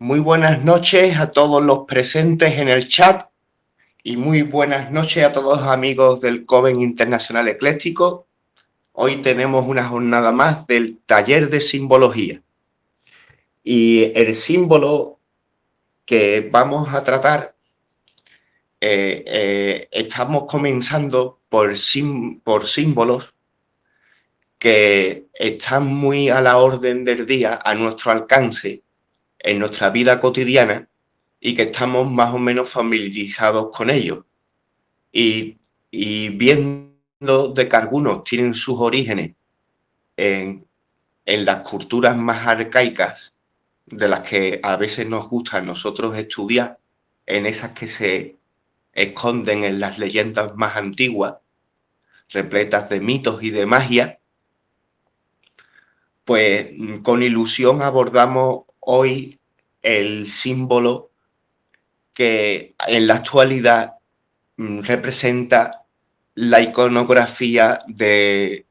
Muy buenas noches a todos los presentes en el chat y muy buenas noches a todos los amigos del Coven Internacional Ecléctico. Hoy tenemos una jornada más del taller de simbología y el símbolo que vamos a tratar, estamos comenzando por símbolos que están muy a la orden del día, a nuestro alcance, en nuestra vida cotidiana, y que estamos más o menos familiarizados con ellos. Y, y viendo de que algunos tienen sus orígenes en las culturas más arcaicas, de las que a veces nos gusta a nosotros estudiar, en esas que se esconden en las leyendas más antiguas, repletas de mitos y de magia, pues con ilusión abordamos hoy el símbolo que en la actualidad representa la iconografía del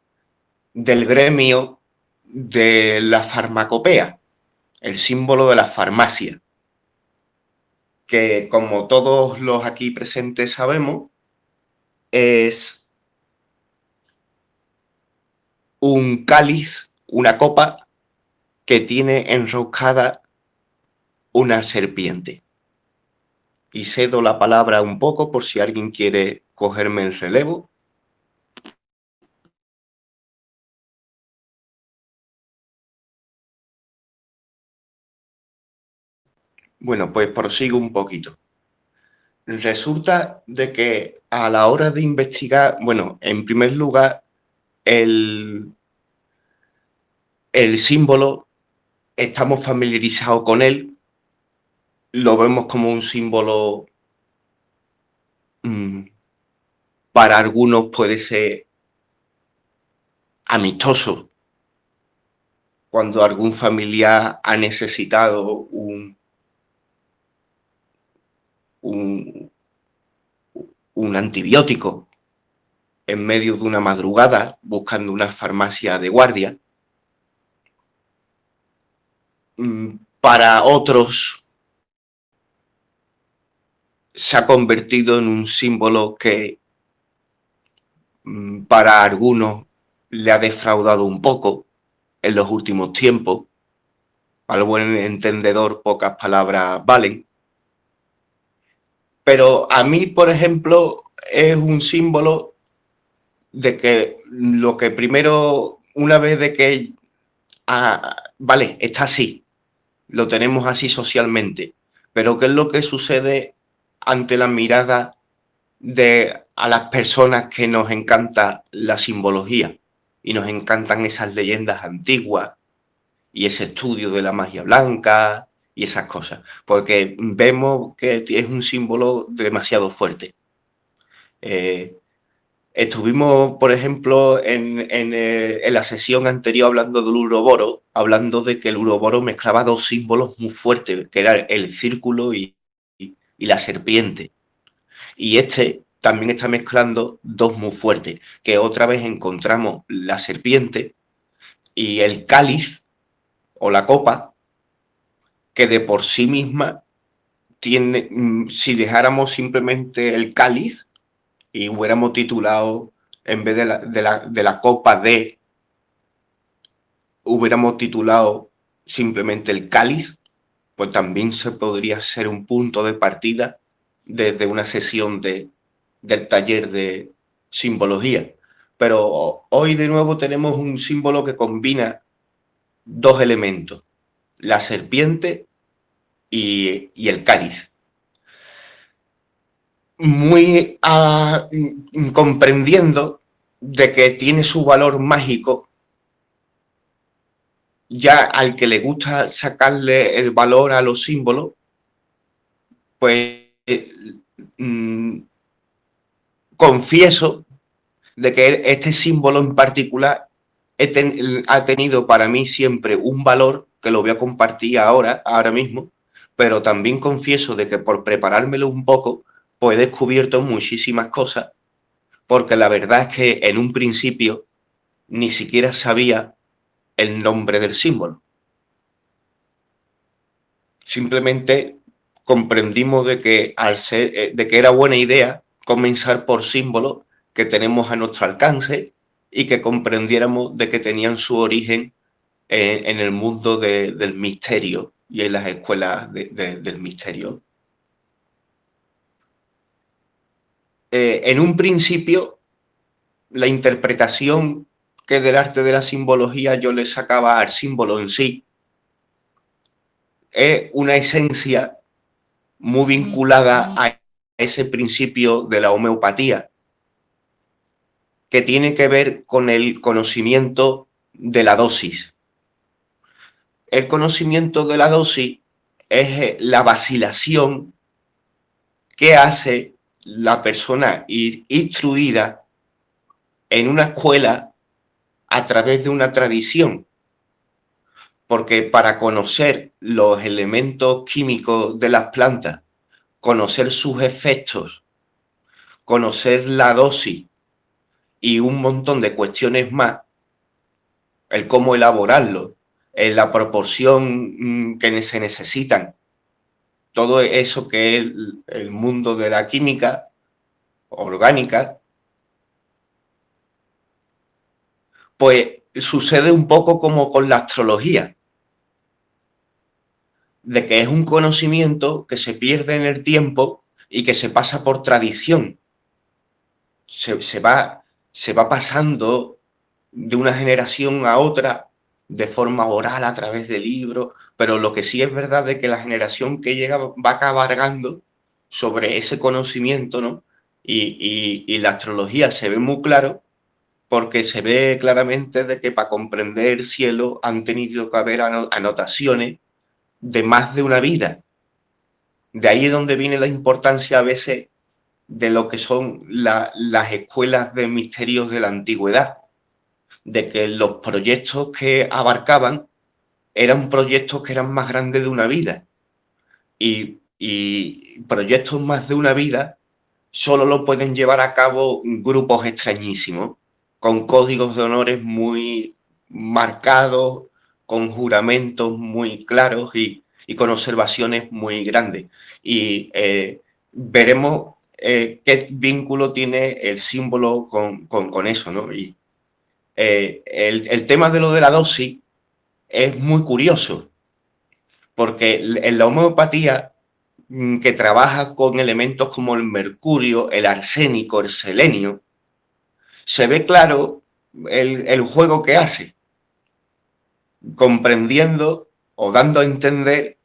gremio de la farmacopea, el símbolo de la farmacia, que como todos los aquí presentes sabemos, es un cáliz, una copa que tiene enroscada una serpiente. Y cedo la palabra un poco por si alguien quiere cogerme el relevo. Bueno, pues prosigo un poquito. Resulta de que a la hora de investigar, bueno, en primer lugar, el, el símbolo, estamos familiarizados con él, lo vemos como un símbolo, mmm, para algunos puede ser amistoso, cuando algún familiar ha necesitado un, un antibiótico en medio de una madrugada, buscando una farmacia de guardia. Para otros se ha convertido en un símbolo que para algunos le ha defraudado un poco en los últimos tiempos. Al buen entendedor, pocas palabras valen. Pero a mí, por ejemplo, es un símbolo de que lo que primero, una vez de que, vale, está así, lo tenemos así socialmente, pero ¿qué es lo que sucede ante la mirada de a las personas que nos encanta la simbología y nos encantan esas leyendas antiguas y ese estudio de la magia blanca y esas cosas? Porque vemos que es un símbolo demasiado fuerte. Estuvimos, por ejemplo, en la sesión anterior hablando del Uroboro, hablando de que el Uroboro mezclaba dos símbolos muy fuertes, que era el círculo y la serpiente. Y este también está mezclando dos muy fuertes, que otra vez encontramos la serpiente y el cáliz o la copa, que de por sí misma tiene, si dejáramos simplemente el cáliz y hubiéramos titulado, en vez de la copa de, hubiéramos titulado simplemente el cáliz, pues también se podría ser un punto de partida desde una sesión del taller de simbología. Pero hoy de nuevo tenemos un símbolo que combina dos elementos, la serpiente y el cáliz. Muy comprendiendo de que tiene su valor mágico, ya al que le gusta sacarle el valor a los símbolos, pues mmm, confieso de que este símbolo en particular ha tenido para mí siempre un valor que lo voy a compartir ahora mismo, pero también confieso de que por preparármelo un poco, pues he descubierto muchísimas cosas, porque la verdad es que en un principio ni siquiera sabía el nombre del símbolo. Simplemente comprendimos de que, de que era buena idea comenzar por símbolos que tenemos a nuestro alcance y que comprendiéramos de que tenían su origen en el mundo del misterio y en las escuelas del misterio. En un principio, la interpretación que del arte de la simbología yo le sacaba al símbolo en sí es una esencia muy vinculada a ese principio de la homeopatía, que tiene que ver con el conocimiento de la dosis. El conocimiento de la dosis es la vacilación que hace la persona instruida en una escuela a través de una tradición. Porque para conocer los elementos químicos de las plantas, conocer sus efectos, conocer la dosis y un montón de cuestiones más, el cómo elaborarlo, la proporción que se necesitan, todo eso que es el mundo de la química orgánica, pues sucede un poco como con la astrología, de que es un conocimiento que se pierde en el tiempo y que se pasa por tradición. Se va pasando de una generación a otra de forma oral a través de libros, pero lo que sí es verdad es que la generación que llega va cabalgando sobre ese conocimiento, ¿no? Y la astrología se ve muy claro porque se ve claramente de que para comprender el cielo han tenido que haber anotaciones de más de una vida. De ahí es donde viene la importancia a veces de lo que son las escuelas de misterios de la antigüedad, de que los proyectos que abarcaban eran proyectos que eran más grandes de una vida. Y proyectos más de una vida solo lo pueden llevar a cabo grupos extrañísimos, con códigos de honores muy marcados, con juramentos muy claros y con observaciones muy grandes. Y veremos qué vínculo tiene el símbolo con eso, ¿no? Y el tema de lo de la dosis es muy curioso, porque en la homeopatía, que trabaja con elementos como el mercurio, el arsénico, el selenio, se ve claro el juego que hace, comprendiendo o dando a entender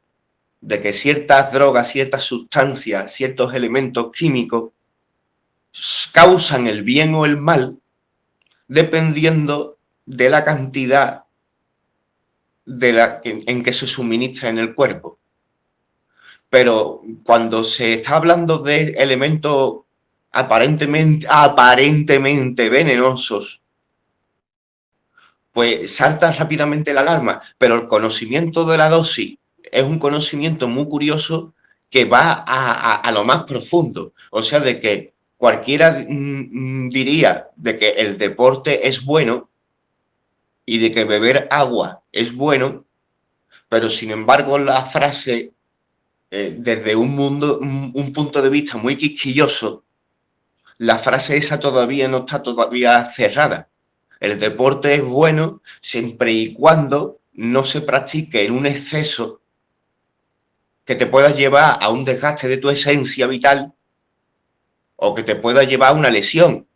de que ciertas drogas, ciertas sustancias, ciertos elementos químicos causan el bien o el mal dependiendo de la cantidad en que se suministra en el cuerpo. Pero cuando se está hablando de elementos aparentemente venenosos, pues salta rápidamente la alarma. Pero el conocimiento de la dosis es un conocimiento muy curioso que va a lo más profundo. O sea, de que cualquiera diría de que el deporte es bueno y de que beber agua es bueno, pero sin embargo la frase, desde un punto de vista muy quisquilloso, la frase esa todavía no está todavía cerrada. El deporte es bueno siempre y cuando no se practique en un exceso que te pueda llevar a un desgaste de tu esencia vital o que te pueda llevar a una lesión,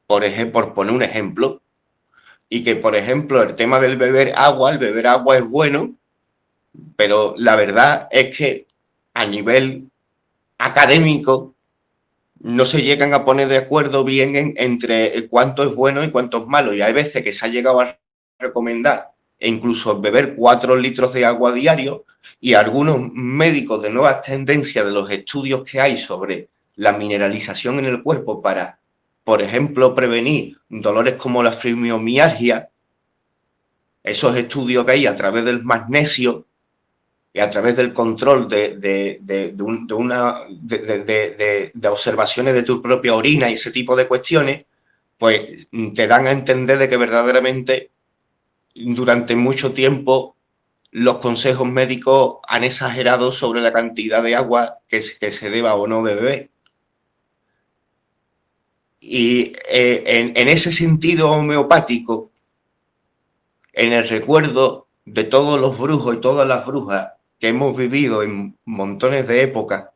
por ejemplo, por poner un ejemplo. Y que, por ejemplo, el tema del beber agua, el beber agua es bueno, pero la verdad es que a nivel académico no se llegan a poner de acuerdo bien entre cuánto es bueno y cuánto es malo. Y hay veces que se ha llegado a recomendar e incluso beber 4 litros de agua diario, y algunos médicos de nuevas tendencias de los estudios que hay sobre la mineralización en el cuerpo para, por ejemplo, prevenir dolores como la fibromialgia, esos estudios que hay a través del magnesio y a través del control de observaciones de tu propia orina y ese tipo de cuestiones, pues te dan a entender de que verdaderamente durante mucho tiempo los consejos médicos han exagerado sobre la cantidad de agua que se deba o no de beber. Y en ese sentido homeopático, en el recuerdo de todos los brujos y todas las brujas que hemos vivido en montones de épocas,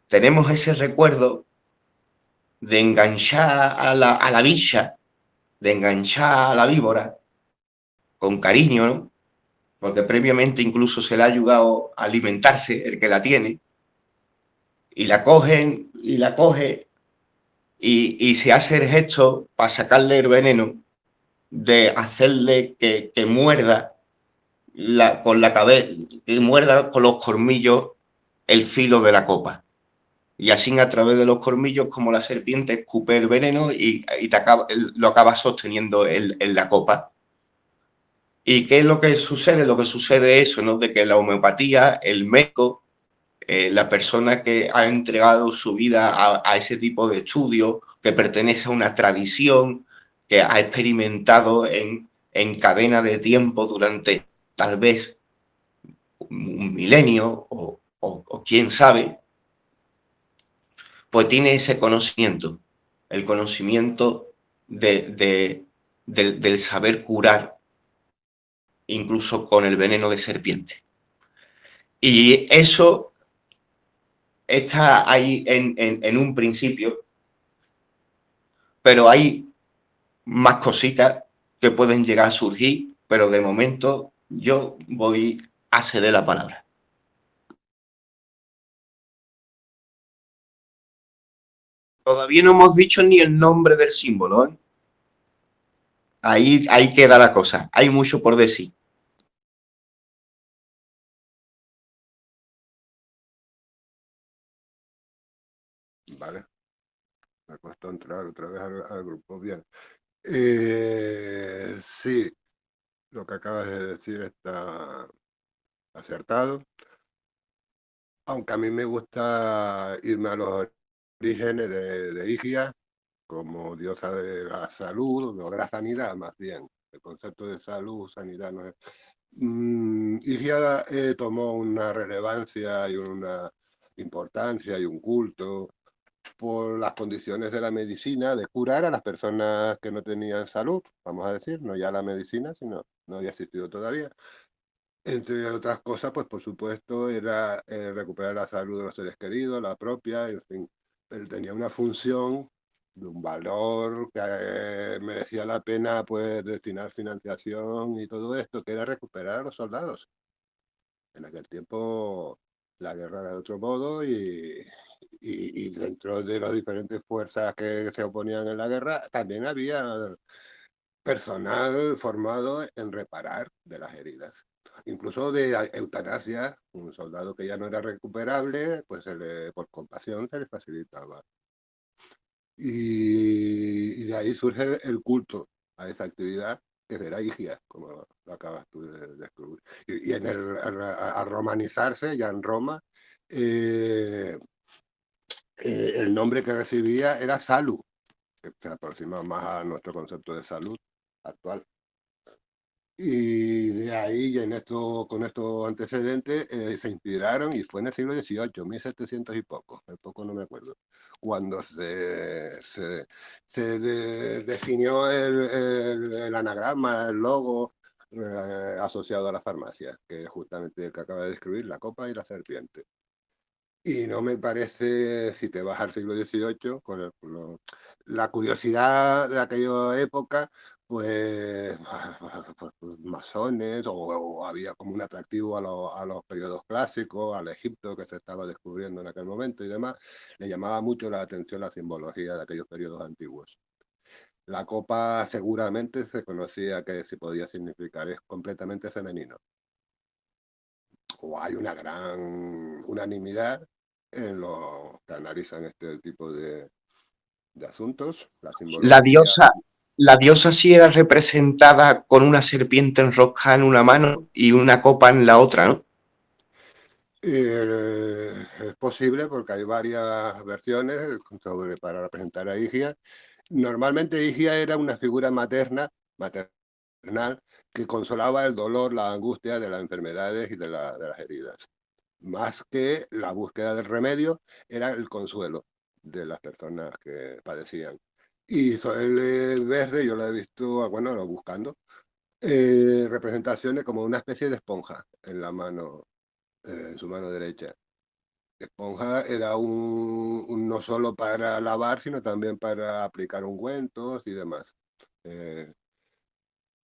tenemos ese recuerdo de enganchar a la bicha, de enganchar a la víbora con cariño, ¿no? Porque previamente incluso se le ha ayudado a alimentarse el que la tiene, y la cogen y la coge y se hace el gesto para sacarle el veneno, de hacerle que muerda con la cabeza, que muerda con los colmillos el filo de la copa. Y así a través de los colmillos, como la serpiente, escupe el veneno y lo acaba sosteniendo en la copa. ¿Y qué es lo que sucede? Lo que sucede es eso, ¿no? De que la homeopatía, el médico, la persona que ha entregado su vida a ese tipo de estudios, que pertenece a una tradición, que ha experimentado en cadena de tiempo durante tal vez un milenio o quién sabe, pues tiene ese conocimiento, el conocimiento del saber curar incluso con el veneno de serpiente. Y eso está ahí en un principio, pero hay más cositas que pueden llegar a surgir, pero de momento yo voy a ceder la palabra. Todavía no hemos dicho ni el nombre del símbolo, ¿eh? Ahí queda la cosa. Hay mucho por decir. Vale, me costó entrar otra vez al grupo. Bien. Sí, lo que acabas de decir está acertado, aunque a mí me gusta irme a los orígenes de Higia como diosa de la salud o de la sanidad, más bien. El concepto de salud, sanidad no es. Higia tomó una relevancia y una importancia y un culto por las condiciones de la medicina, de curar a las personas que no tenían salud, vamos a decir, no ya la medicina, sino no había existido todavía. Entre otras cosas, pues por supuesto, era recuperar la salud de los seres queridos, la propia, en fin. Él tenía una función de un valor que merecía la pena pues destinar financiación y todo esto, que era recuperar a los soldados. En aquel tiempo la guerra era de otro modo y dentro de las diferentes fuerzas que se oponían en la guerra también había personal formado en reparar de las heridas. Incluso de eutanasia, un soldado que ya no era recuperable, pues por compasión se le facilitaba. Y de ahí surge el culto a esa actividad que será Higia, como lo acabas tú de descubrir. Y en al romanizarse, ya en Roma, eh, el nombre que recibía era Salud, que se aproxima más a nuestro concepto de salud actual. Y de ahí, en esto, con estos antecedentes, se inspiraron y fue en el siglo XVIII, 1700 y poco, el poco no me acuerdo, cuando definió el anagrama, el logo asociado a la farmacia, que es justamente el que acaba de describir, la copa y la serpiente. Y no me parece, si te vas al siglo XVIII, la curiosidad de aquella época, pues, pues, masones, o había como un atractivo a los periodos clásicos, al Egipto que se estaba descubriendo en aquel momento y demás, le llamaba mucho la atención la simbología de aquellos periodos antiguos. La copa seguramente se conocía que se podía significar, es completamente femenino. O hay una gran unanimidad en los que analizan este tipo de asuntos, la La simbología. diosa, la diosa sí era representada con una serpiente enroscada en una mano y una copa en la otra, ¿no? Es posible porque hay varias versiones para representar a Higia. Normalmente Higia era una figura materna que consolaba el dolor, la angustia de las enfermedades y de las heridas. Más que la búsqueda del remedio, era el consuelo de las personas que padecían. Y el verde, yo lo he visto, bueno, lo buscando, representaciones como una especie de esponja en la mano, en su mano derecha. Esponja era no solo para lavar, sino también para aplicar ungüentos y demás. Eh,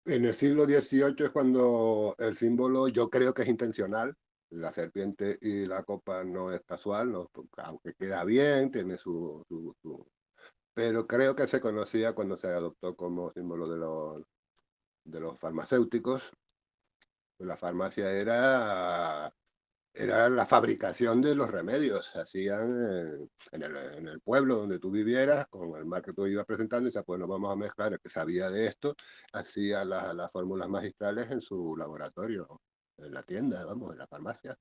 en el siglo XVIII es cuando el símbolo, yo creo que es intencional, la serpiente y la copa no es casual, no, aunque queda bien, tiene pero creo que se conocía cuando se adoptó como símbolo de los farmacéuticos. La farmacia era la fabricación de los remedios. Se hacían en el pueblo donde tú vivieras, con el mar que tú ibas presentando, y decías, pues nos vamos a mezclar. El que sabía de esto hacía las fórmulas magistrales en su laboratorio, en la tienda, vamos, en la farmacia.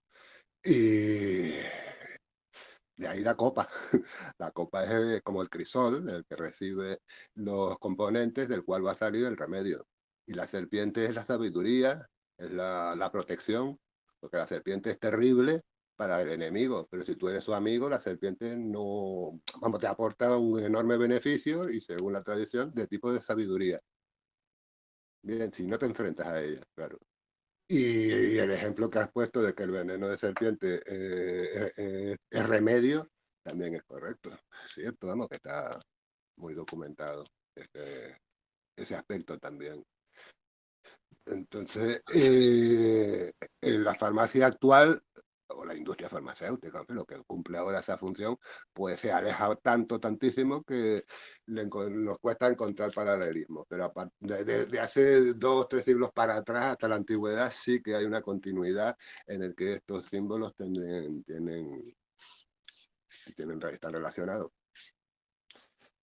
Y de ahí la copa. La copa es como el crisol, el que recibe los componentes del cual va a salir el remedio. Y la serpiente es la sabiduría, es la protección, porque la serpiente es terrible para el enemigo, pero si tú eres su amigo, la serpiente no, vamos, te aporta un enorme beneficio y según la tradición, de tipo de sabiduría. Bien, si no te enfrentas a ella, claro. Y el ejemplo que has puesto de que el veneno de serpiente es remedio, también es correcto. Es cierto, vamos, que está muy documentado ese aspecto también. Entonces, en la farmacia actual, o la industria farmacéutica, en fin, lo que cumple ahora esa función, pues se ha alejado tantísimo que nos cuesta encontrar paralelismos. Pero de hace 2 o 3 siglos para atrás, hasta la antigüedad, sí que hay una continuidad en el que estos símbolos están relacionados.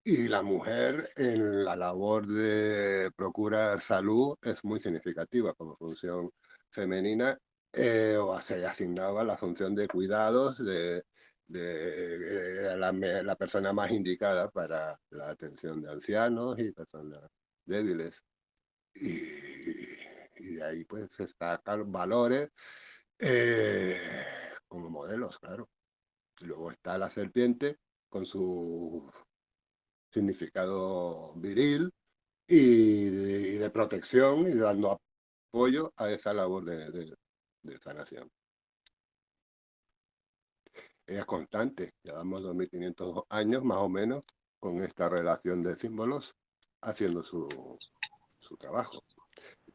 Y la mujer en la labor de procurar salud es muy significativa como función femenina, o se le asignaba la función de cuidados de la persona más indicada para la atención de ancianos y personas débiles. Y, y de ahí pues se destacan valores eh, como modelos, claro. Luego está la serpiente con su significado viril y de protección y dando apoyo a esa labor de sanación. Es constante, llevamos 2500 años más o menos con esta relación de símbolos haciendo su trabajo.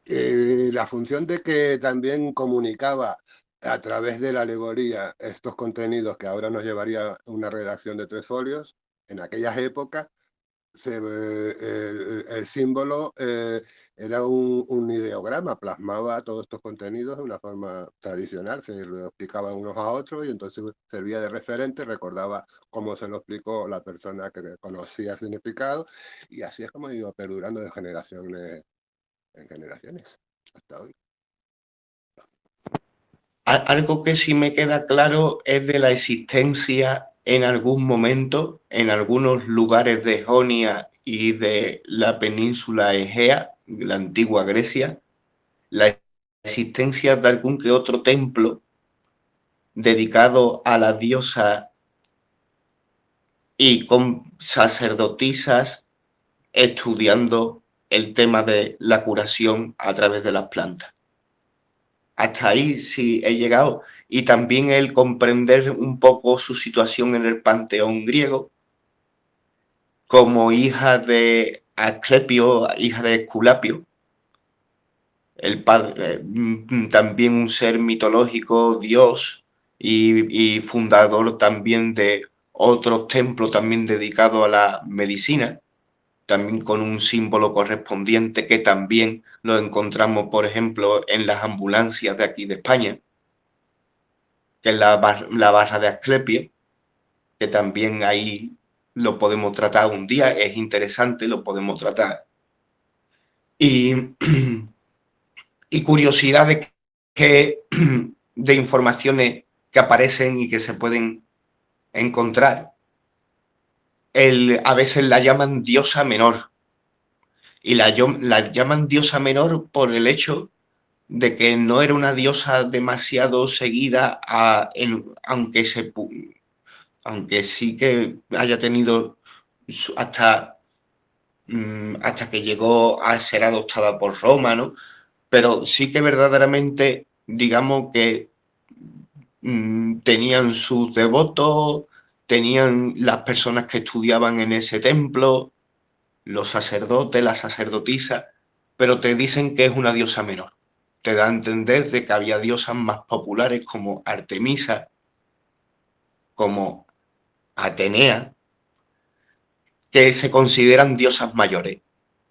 La función de que también comunicaba a través de la alegoría estos contenidos que ahora nos llevaría una redacción de 3 folios, en aquellas épocas el símbolo era un ideograma, plasmaba todos estos contenidos de una forma tradicional, se lo explicaban unos a otros y entonces servía de referente, recordaba cómo se lo explicó la persona que conocía el significado y así es como iba perdurando de generaciones en generaciones hasta hoy. Algo que sí me queda claro es de la existencia en algún momento, en algunos lugares de Jonia y de la península Egea, la antigua Grecia, la existencia de algún que otro templo dedicado a la diosa y con sacerdotisas estudiando el tema de la curación a través de las plantas. Hasta ahí sí he llegado. Y también el comprender un poco su situación en el panteón griego, como hija de Asclepio, hija de Esculapio, el padre, también un ser mitológico, dios, y fundador también de otros templos también dedicados a la medicina, también con un símbolo correspondiente que también lo encontramos, por ejemplo, en las ambulancias de aquí de España, que es la barra de Asclepio, que también ahí lo podemos tratar un día, es interesante, lo podemos tratar. Y, y curiosidades que, de informaciones que aparecen y que se pueden encontrar. A veces la llaman diosa menor, Y la llaman diosa menor por el hecho de que no era una diosa demasiado seguida, aunque sí que haya tenido hasta, hasta que llegó a ser adoptada por Roma, ¿no? Pero sí que verdaderamente, digamos que tenían sus devotos, tenían las personas que estudiaban en ese templo, los sacerdotes, las sacerdotisas, pero te dicen que es una diosa menor. Te da a entender de que había diosas más populares como Artemisa, como Atenea, que se consideran diosas mayores,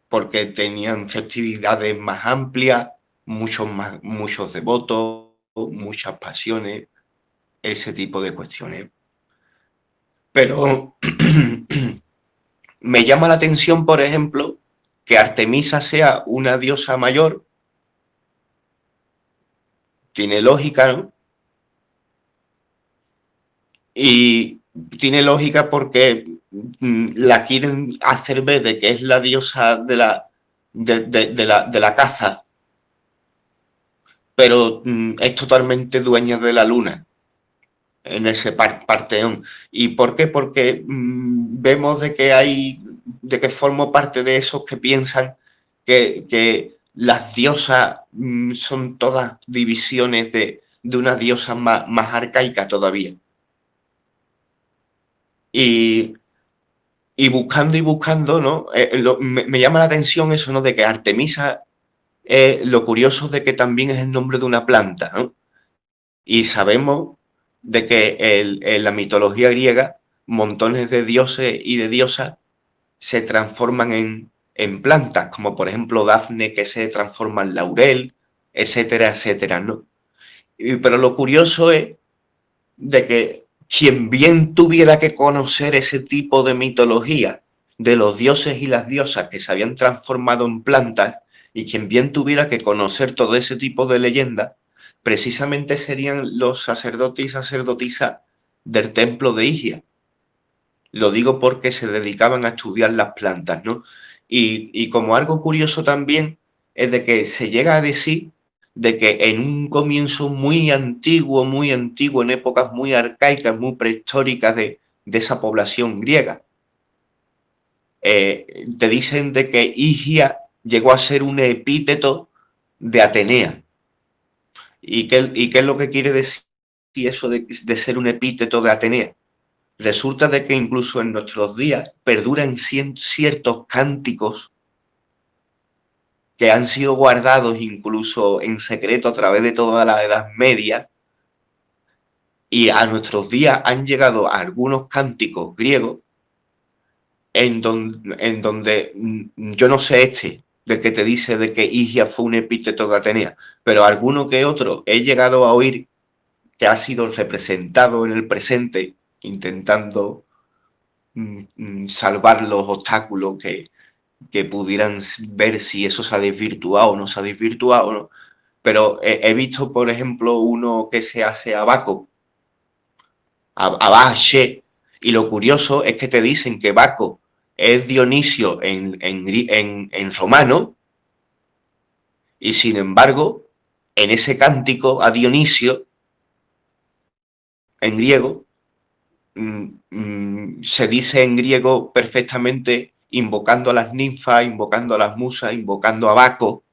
porque tenían festividades más amplias, muchos devotos, muchas pasiones, ese tipo de cuestiones. Pero me llama la atención, por ejemplo, que Artemisa sea una diosa mayor, tiene lógica, ¿no? Y tiene lógica porque la quieren hacer ver de que es la diosa de la caza, pero es totalmente dueña de la luna en ese parteón. ¿Y por qué? Porque vemos de que formo parte de esos que piensan que las diosas son todas divisiones de una diosa más arcaica todavía. Y, y buscando, ¿no? Me llama la atención eso, ¿no? De que Artemisa, lo curioso de que también es el nombre de una planta, ¿no? Y sabemos de que en la mitología griega montones de dioses y de diosas se transforman en plantas, como por ejemplo Dafne que se transforma en laurel, etcétera, etcétera, ¿no? Pero lo curioso es de que quien bien tuviera que conocer ese tipo de mitología de los dioses y las diosas que se habían transformado en plantas, y quien bien tuviera que conocer todo ese tipo de leyendas, precisamente serían los sacerdotes y sacerdotisas del templo de Higia. Lo digo porque se dedicaban a estudiar las plantas, ¿no? Y como algo curioso también es de que se llega a decir de que en un comienzo muy antiguo, en épocas muy arcaicas, muy prehistóricas de esa población griega, te dicen de que Higia llegó a ser un epíteto de Atenea. ¿Y qué es lo que quiere decir eso de ser un epíteto de Atenea? Resulta de que incluso en nuestros días perduran ciertos cánticos que han sido guardados incluso en secreto a través de toda la Edad Media, y a nuestros días han llegado algunos cánticos griegos en donde yo no sé de que te dice de que Higia fue un epíteto de Atenea, pero alguno que otro he llegado a oír que ha sido representado en el presente intentando salvar los obstáculos que pudieran ver si eso se ha desvirtuado o no se ha desvirtuado, ¿no? Pero he visto, por ejemplo, uno que se hace a Baco, a Bache, y lo curioso es que te dicen que Baco es Dionisio en romano, y sin embargo, en ese cántico a Dionisio, en griego, se dice en griego perfectamente invocando a las ninfas, invocando a las musas, invocando a Baco,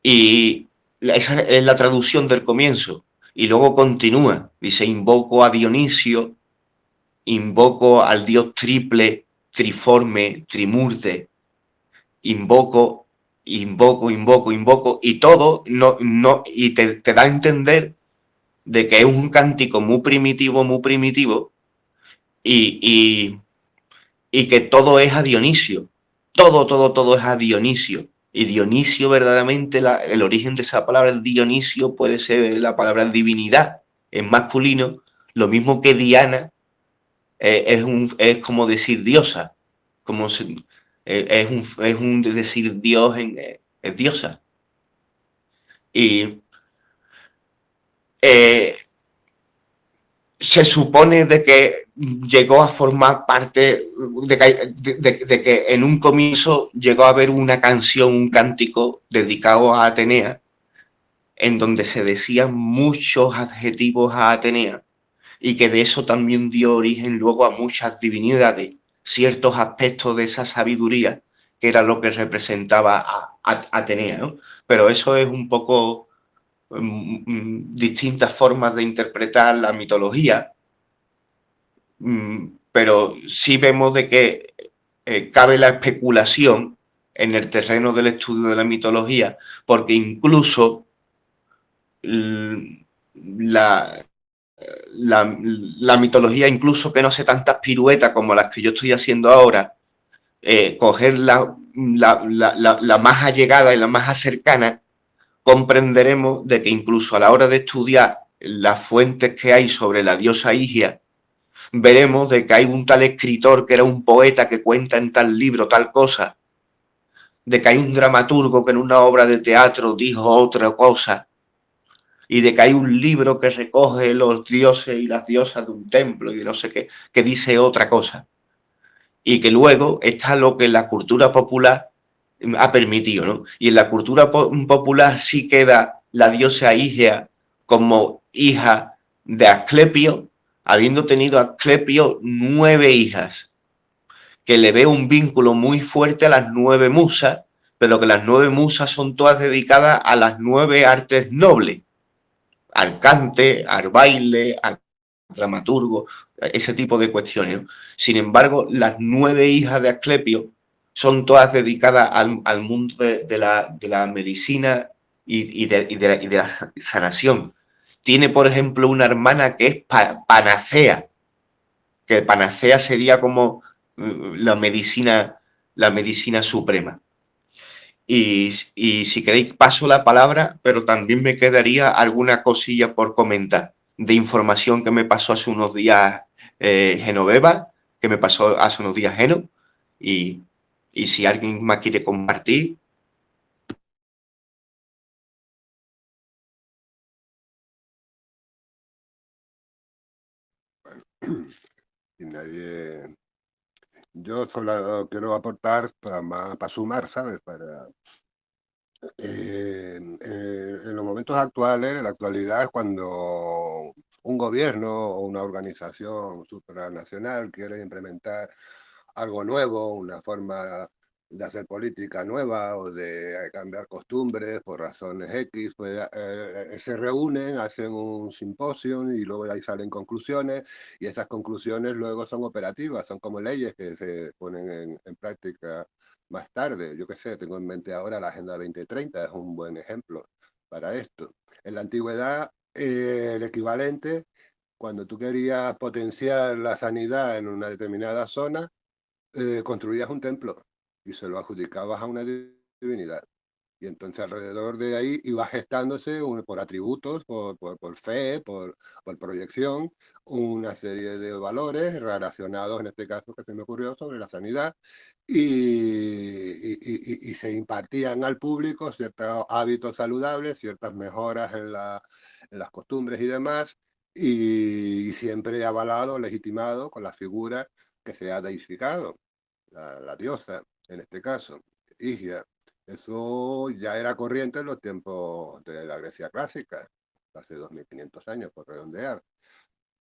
y esa es la traducción del comienzo. Y luego continúa, dice, invoco a Dionisio, invoco al dios triple, triforme, trimurte, invoco, invoco, y todo, y te da a entender de que es un cántico muy primitivo, y, y, y que todo es a Dionisio. Todo es a Dionisio. Y Dionisio, verdaderamente, el origen de esa palabra Dionisio puede ser la palabra divinidad en masculino, lo mismo que Diana es como decir diosa, como es un decir Dios es diosa. Y eh, se supone de que llegó a formar parte, de que en un comienzo llegó a haber una canción, un cántico dedicado a Atenea, en donde se decían muchos adjetivos a Atenea y que de eso también dio origen luego a muchas divinidades, ciertos aspectos de esa sabiduría que era lo que representaba a Atenea, ¿no? Pero eso es un poco distintas formas de interpretar la mitología, pero sí vemos de que cabe la especulación en el terreno del estudio de la mitología, porque incluso la, la mitología, incluso que no hace tantas piruetas como las que yo estoy haciendo ahora, coger la más allegada y la más cercana, comprenderemos de que incluso a la hora de estudiar las fuentes que hay sobre la diosa Higia, veremos de que hay un tal escritor que era un poeta que cuenta en tal libro tal cosa, de que hay un dramaturgo que en una obra de teatro dijo otra cosa, y de que hay un libro que recoge los dioses y las diosas de un templo y de no sé qué, que dice otra cosa. Y que luego está lo que la cultura popular ha permitido, ¿no? Y en la cultura popular sí queda la diosa Higia como hija de Asclepio, habiendo tenido Asclepio 9 hijas, que le ve un vínculo muy fuerte a las 9 musas, pero que las 9 musas son todas dedicadas a las 9 artes nobles, al cante, al baile, al dramaturgo, ese tipo de cuestiones, ¿no? Sin embargo, las 9 hijas de Asclepio son todas dedicadas al mundo de la medicina y de la sanación. Tiene, por ejemplo, una hermana que es panacea, que panacea sería como la medicina suprema. Y si queréis paso la palabra, pero también me quedaría alguna cosilla por comentar de información que me pasó hace unos días Genoveva, que me pasó hace unos días Geno, y, y si alguien más quiere compartir. Bueno, y nadie... Yo solo quiero aportar para sumar, ¿sabes? En los momentos actuales, en la actualidad, cuando un gobierno o una organización supranacional quiere implementar algo nuevo, una forma de hacer política nueva o de cambiar costumbres por razones X, pues se reúnen, hacen un simposio y luego ahí salen conclusiones y esas conclusiones luego son operativas, son como leyes que se ponen en práctica más tarde. Yo qué sé, tengo en mente ahora la Agenda 2030, es un buen ejemplo para esto. En la antigüedad, el equivalente, cuando tú querías potenciar la sanidad en una determinada zona, construías un templo y se lo adjudicabas a una divinidad. Y entonces alrededor de ahí iba gestándose por atributos, por fe, por proyección, una serie de valores relacionados, en este caso que se me ocurrió, sobre la sanidad, y se impartían al público ciertos hábitos saludables, ciertas mejoras en las costumbres y demás, y siempre avalado, legitimado con la figura que se ha deificado, la diosa, en este caso, Higia. Eso ya era corriente en los tiempos de la Grecia clásica, hace 2500 años, por redondear.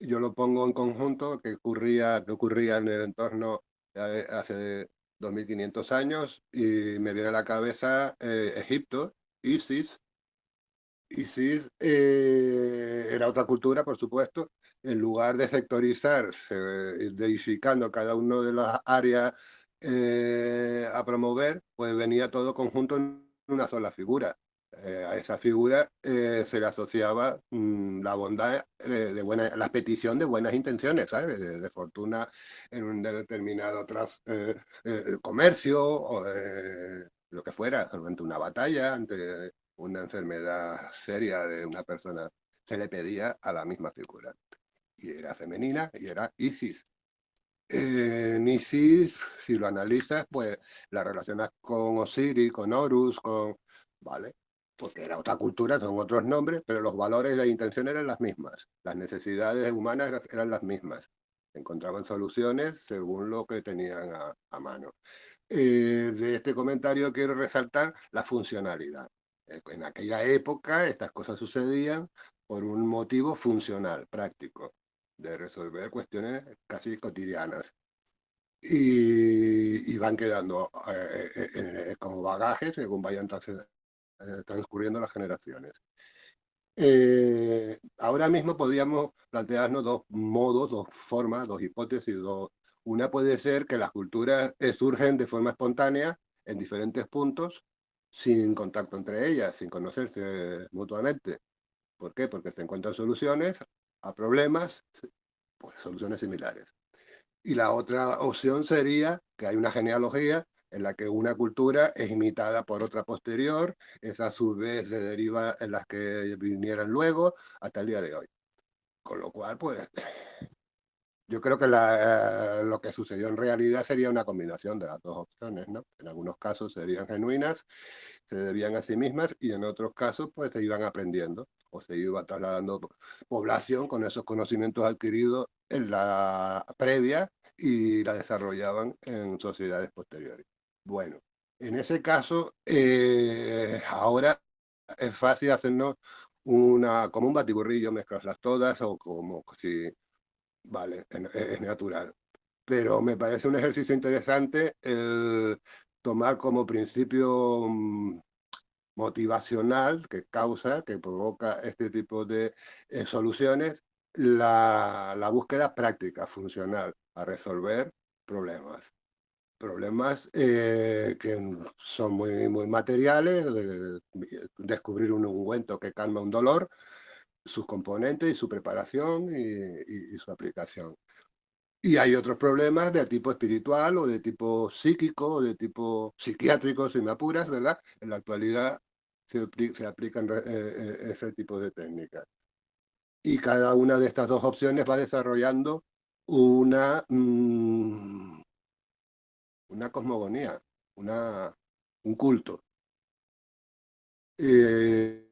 Yo lo pongo en conjunto, que ocurría en el entorno hace 2500 años, y me viene a la cabeza Egipto, Isis. Isis era otra cultura, por supuesto. En lugar de sectorizarse, deificando cada una de las áreas a promover, pues venía todo conjunto en una sola figura. A esa figura se le asociaba la bondad, la petición de buenas intenciones, ¿sabes? De fortuna en un determinado comercio, o lo que fuera, durante una batalla, ante una enfermedad seria de una persona, se le pedía a la misma figura. Y era femenina y era Isis. Isis, si lo analizas, pues la relacionas con Osiris, con Horus, con... ¿Vale? porque era otra cultura, son otros nombres, pero los valores y las intenciones eran las mismas. Las necesidades humanas eran las mismas. Encontraban soluciones según lo que tenían a mano. De este comentario quiero resaltar la funcionalidad. En aquella época estas cosas sucedían por un motivo funcional, práctico, de resolver cuestiones casi cotidianas. Y van quedando como bagaje según vayan transcurriendo las generaciones. Ahora mismo podríamos plantearnos dos modos, dos formas, dos hipótesis. Una puede ser que las culturas surgen de forma espontánea en diferentes puntos, sin contacto entre ellas, sin conocerse mutuamente. ¿Por qué? Porque se encuentran soluciones a problemas, pues soluciones similares. Y la otra opción sería que hay una genealogía en la que una cultura es imitada por otra posterior, esa a su vez se deriva en las que vinieran luego hasta el día de hoy. Con lo cual, pues, yo creo que lo que sucedió en realidad sería una combinación de las dos opciones, ¿no? En algunos casos serían genuinas, se debían a sí mismas, y en otros casos, pues, se iban aprendiendo o se iba trasladando población con esos conocimientos adquiridos en la previa y la desarrollaban en sociedades posteriores. Bueno, en ese caso, ahora es fácil hacernos como un batiburrillo, mezclarlas todas o como si, vale, es natural. Pero me parece un ejercicio interesante el tomar como principio motivacional que causa, que provoca este tipo de soluciones, la búsqueda práctica, funcional, a resolver problemas. Problemas que son muy materiales, descubrir un ungüento que calma un dolor, sus componentes y su preparación y su aplicación. Y hay otros problemas de tipo espiritual o de tipo psíquico o de tipo psiquiátrico, si me apuras, ¿verdad? En la actualidad se aplican ese tipo de técnicas. Y cada una de estas dos opciones va desarrollando una, una cosmogonía, un culto. En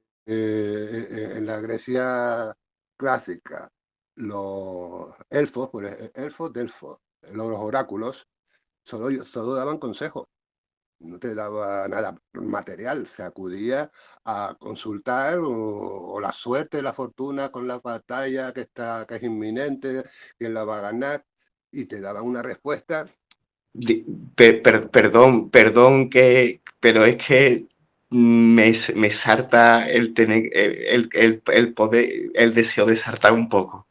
la Grecia clásica, los elfos, elfos, delfos, los oráculos, solo daban consejos, no te daba nada material, se acudía a consultar o la suerte, la fortuna con la batalla que es inminente, quién la va a ganar, y te daban una respuesta. Perdón, pero es que me salta el tener el poder, el deseo de saltar un poco.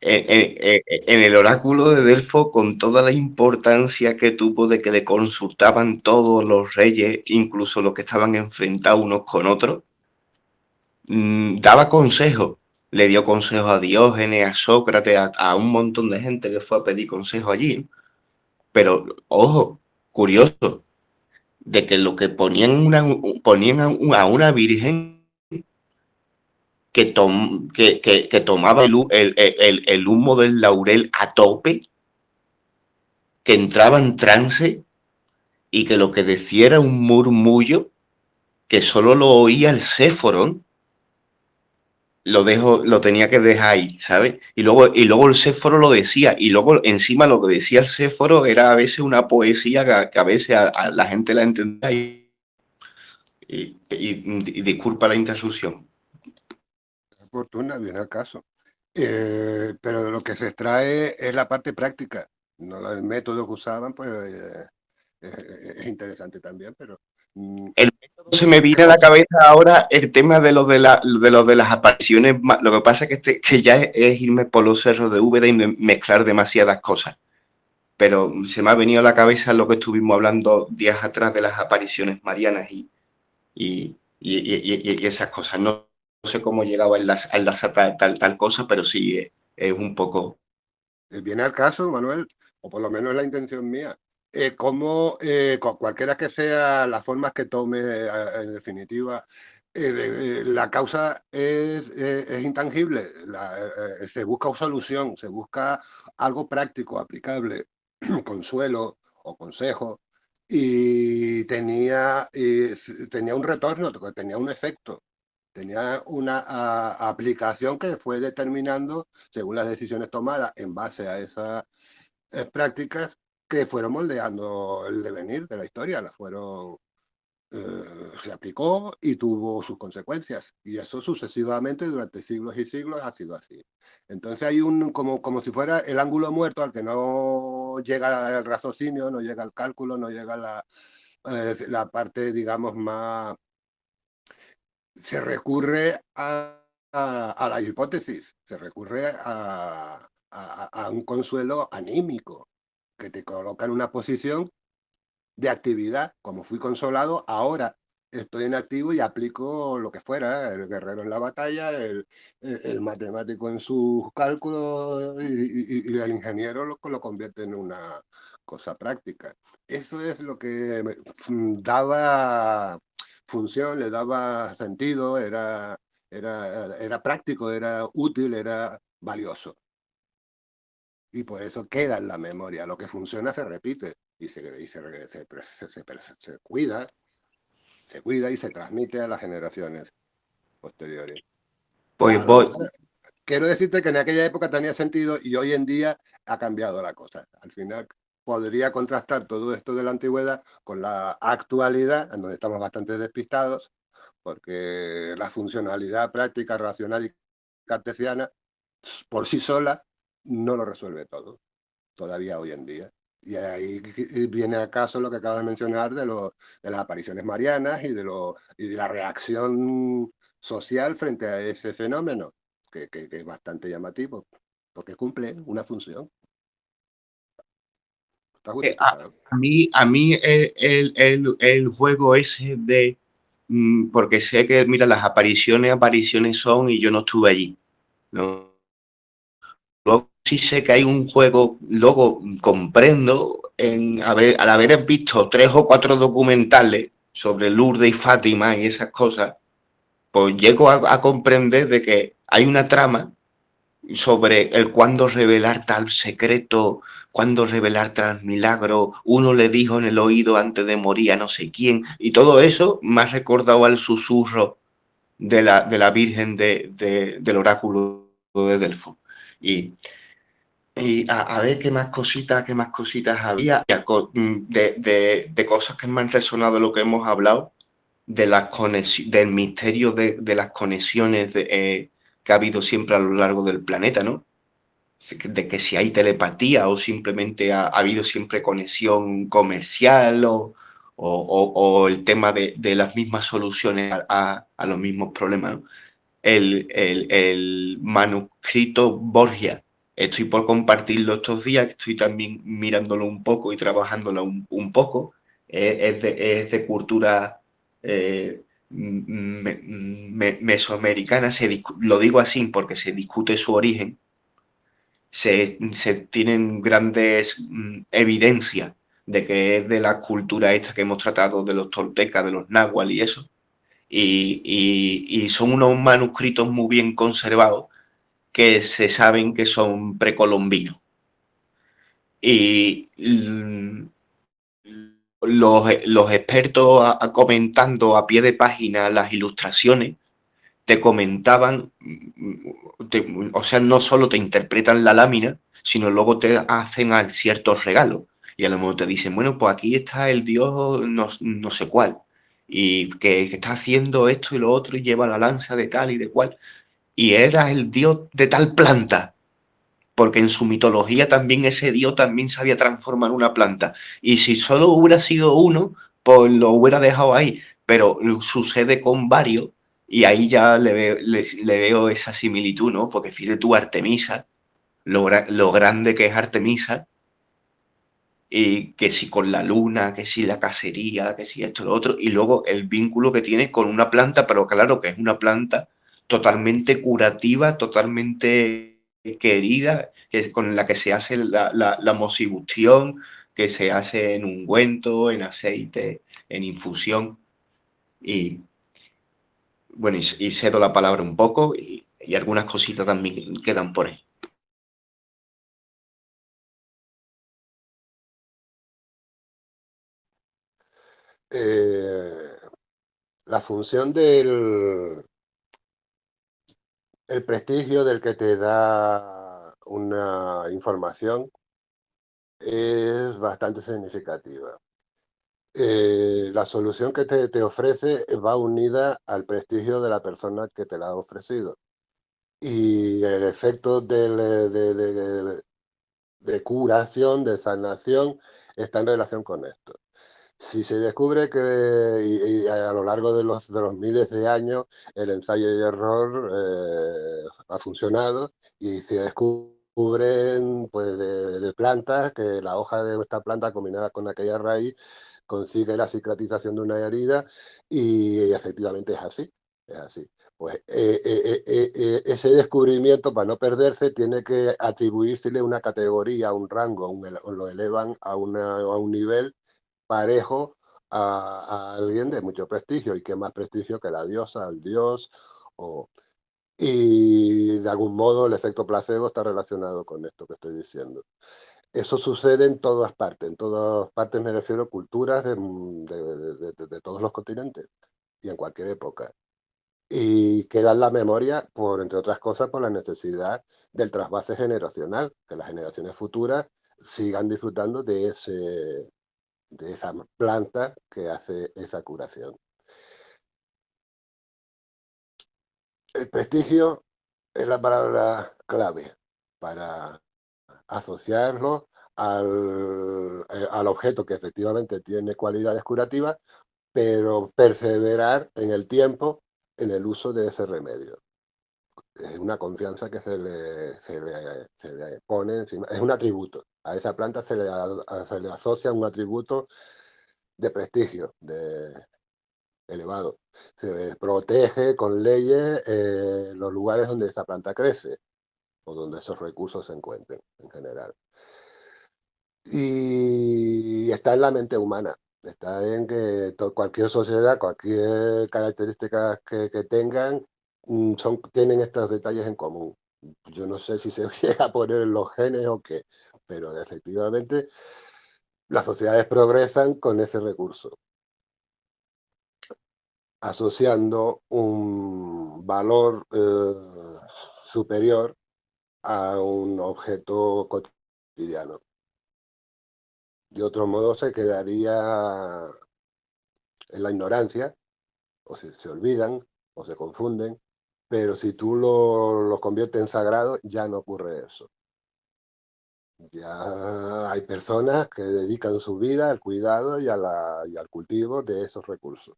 En el oráculo de Delfo, con toda la importancia que tuvo de que le consultaban todos los reyes, incluso los que estaban enfrentados unos con otros, daba consejos. Le dio consejos a Diógenes, a Sócrates, a un montón de gente que fue a pedir consejo allí. Pero, ojo, curioso, de que lo que ponían a una virgen que tomaba el humo del laurel a tope, que entraba en trance y que lo que decía era un murmullo que solo lo oía el Séforo, lo tenía que dejar ahí, ¿sabes? Y luego el Séforo lo decía, y luego encima lo que decía el Séforo era a veces una poesía que a veces a la gente la entendía y disculpa la interrupción. Fortuna, viene al caso. Pero de lo que se extrae es la parte práctica, no el método que usaban, pues es interesante también, pero El método se me viene a la creo, cabeza ahora el tema de las apariciones. Lo que pasa es que ya es irme por los cerros de Úbeda y mezclar demasiadas cosas. Pero se me ha venido a la cabeza lo que estuvimos hablando días atrás de las apariciones marianas y esas cosas. No, no sé cómo llegaba a enlazar tal cosa, pero sí es un poco. viene al caso, Manuel, o por lo menos la intención mía. Como cualquiera que sea las formas que tome, en definitiva, la causa es intangible, se busca una solución, se busca algo práctico, aplicable, consuelo o consejo, y tenía un retorno, tenía un efecto, tenía una aplicación que fue determinando, según las decisiones tomadas en base a esas prácticas, que fueron moldeando el devenir de la historia, la fueron se aplicó y tuvo sus consecuencias. Y eso sucesivamente durante siglos y siglos ha sido así. Entonces hay como si fuera el ángulo muerto al que no llega el raciocinio, no llega el cálculo, no llega la parte, digamos, más... Se recurre a la hipótesis, se recurre a un consuelo anímico que te coloca en una posición de actividad. Como fui consolado, ahora estoy en activo y aplico lo que fuera, el guerrero en la batalla, el matemático en sus cálculos y el ingeniero lo convierte en una cosa práctica. Eso es lo que daba función, le daba sentido, era práctico, era útil, era valioso. Y por eso queda en la memoria. Lo que funciona se repite y se cuida y se transmite a las generaciones posteriores. Pues voy, Quiero decirte que en aquella época tenía sentido y hoy en día ha cambiado la cosa. Al final podría contrastar todo esto de la antigüedad con la actualidad, en donde estamos bastante despistados, porque la funcionalidad práctica, racional y cartesiana por sí sola no lo resuelve todo, todavía hoy en día. Y ahí viene a caso lo que acabo de mencionar de las apariciones marianas y de la reacción social frente a ese fenómeno, que es bastante llamativo, porque cumple una función. ¿Está a, justificado? a mí el juego ese de... porque sé que, mira, las apariciones son y yo no estuve allí. ¿No? Luego sí sé que hay un juego, luego comprendo, al haber visto 3 o 4 documentales sobre Lourdes y Fátima y esas cosas, pues llego a comprender de que hay una trama sobre el cuándo revelar tal secreto, cuándo revelar tal milagro, uno le dijo en el oído antes de morir a no sé quién, y todo eso me ha recordado al susurro de la Virgen del oráculo de Delfos. Y, y a ver qué más cositas había de cosas que me han resonado de lo que hemos hablado, del misterio de las conexiones que ha habido siempre a lo largo del planeta, ¿no? De que si hay telepatía o simplemente ha habido siempre conexión comercial o el tema de las mismas soluciones a los mismos problemas, ¿no? El manuscrito Borgia. Estoy por compartirlo estos días, estoy también mirándolo un poco y trabajándolo un poco. Es de cultura mesoamericana, lo digo así porque se discute su origen, se tienen grandes evidencias de que es de la cultura esta que hemos tratado, de los toltecas, de los náhuatl y eso, y son unos manuscritos muy bien conservados que se saben que son precolombinos. Y los expertos comentando a pie de página las ilustraciones te comentaban, o sea, no solo te interpretan la lámina, sino luego te hacen ciertos regalos. Y a lo mejor te dicen, bueno, pues aquí está el dios no sé cuál, y que está haciendo esto y lo otro, y lleva la lanza de tal y de cual, y era el dios de tal planta, porque en su mitología también ese dios también sabía transformar una planta. Y si solo hubiera sido uno, pues lo hubiera dejado ahí. Pero sucede con varios y ahí ya le veo esa similitud, ¿no? Porque fíjate tú, Artemisa, lo grande que es Artemisa, y que si con la luna, que si la cacería, que si esto, lo otro, y luego el vínculo que tiene con una planta, pero claro que es una planta totalmente curativa, totalmente querida, que es con la que se hace la mosibustión, que se hace en ungüento, en aceite, en infusión, y bueno, y cedo la palabra un poco, y algunas cositas también quedan por ahí. eh, la función del el prestigio del que te da una información es bastante significativa. La solución que te ofrece va unida al prestigio de la persona que te la ha ofrecido. Y el efecto de curación, de sanación, está en relación con esto. Si se descubre que y a lo largo de los miles de años el ensayo y error ha funcionado y se descubren pues, de plantas que la hoja de esta planta combinada con aquella raíz consigue la cicatrización de una herida y efectivamente es así, es así. Pues ese descubrimiento, para no perderse, tiene que atribuírsele una categoría, un rango, lo elevan a un nivel parejo a alguien de mucho prestigio, y qué más prestigio que la diosa, el dios, o, y de algún modo el efecto placebo está relacionado con esto que estoy diciendo. Eso sucede en todas partes me refiero a culturas de todos los continentes y en cualquier época. Y queda en la memoria, por, entre otras cosas, por la necesidad del trasvase generacional, que las generaciones futuras sigan disfrutando de esa planta que hace esa curación. El prestigio es la palabra clave para asociarlo al objeto que efectivamente tiene cualidades curativas, pero perseverar en el tiempo en el uso de ese remedio. Es una confianza que se le pone encima, es un atributo. A esa planta se le asocia un atributo de prestigio, de elevado. Se protege con leyes los lugares donde esa planta crece o donde esos recursos se encuentren en general. Y está en la mente humana, está en que cualquier sociedad, cualquier característica que tengan, tienen estos detalles en común. Yo no sé si se llega a poner en los genes o qué, pero efectivamente las sociedades progresan con ese recurso, asociando un valor superior a un objeto cotidiano. De otro modo se quedaría en la ignorancia, o se olvidan, o se confunden, pero si tú lo conviertes en sagrado, ya no ocurre eso. Ya hay personas que dedican su vida al cuidado y al cultivo de esos recursos,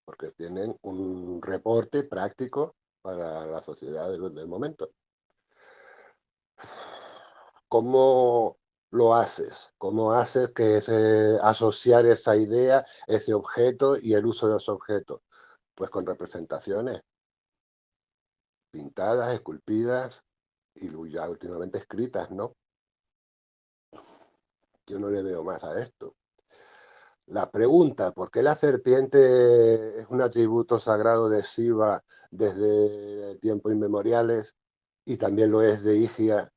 porque tienen un reporte práctico para la sociedad del momento. ¿Cómo lo haces? ¿Cómo haces que asociar esa idea, ese objeto y el uso de ese objeto? Pues con representaciones pintadas, esculpidas y ya últimamente escritas, ¿no? Yo no le veo más a esto. La pregunta, ¿por qué la serpiente es un atributo sagrado de Shiva desde tiempos inmemoriales y también lo es de Higia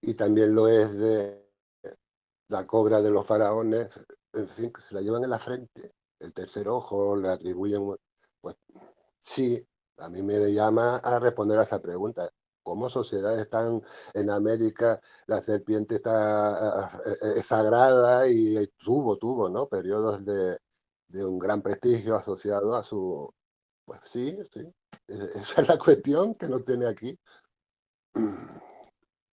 y también lo es de la cobra de los faraones? En fin, que se la llevan en la frente. El tercer ojo le atribuyen, pues sí, a mí me llama a responder a esa pregunta. ¿Cómo sociedades están en América, la serpiente es sagrada y tuvo, ¿no? Periodos de un gran prestigio asociado a su... Pues sí, sí. Esa es la cuestión que nos tiene aquí.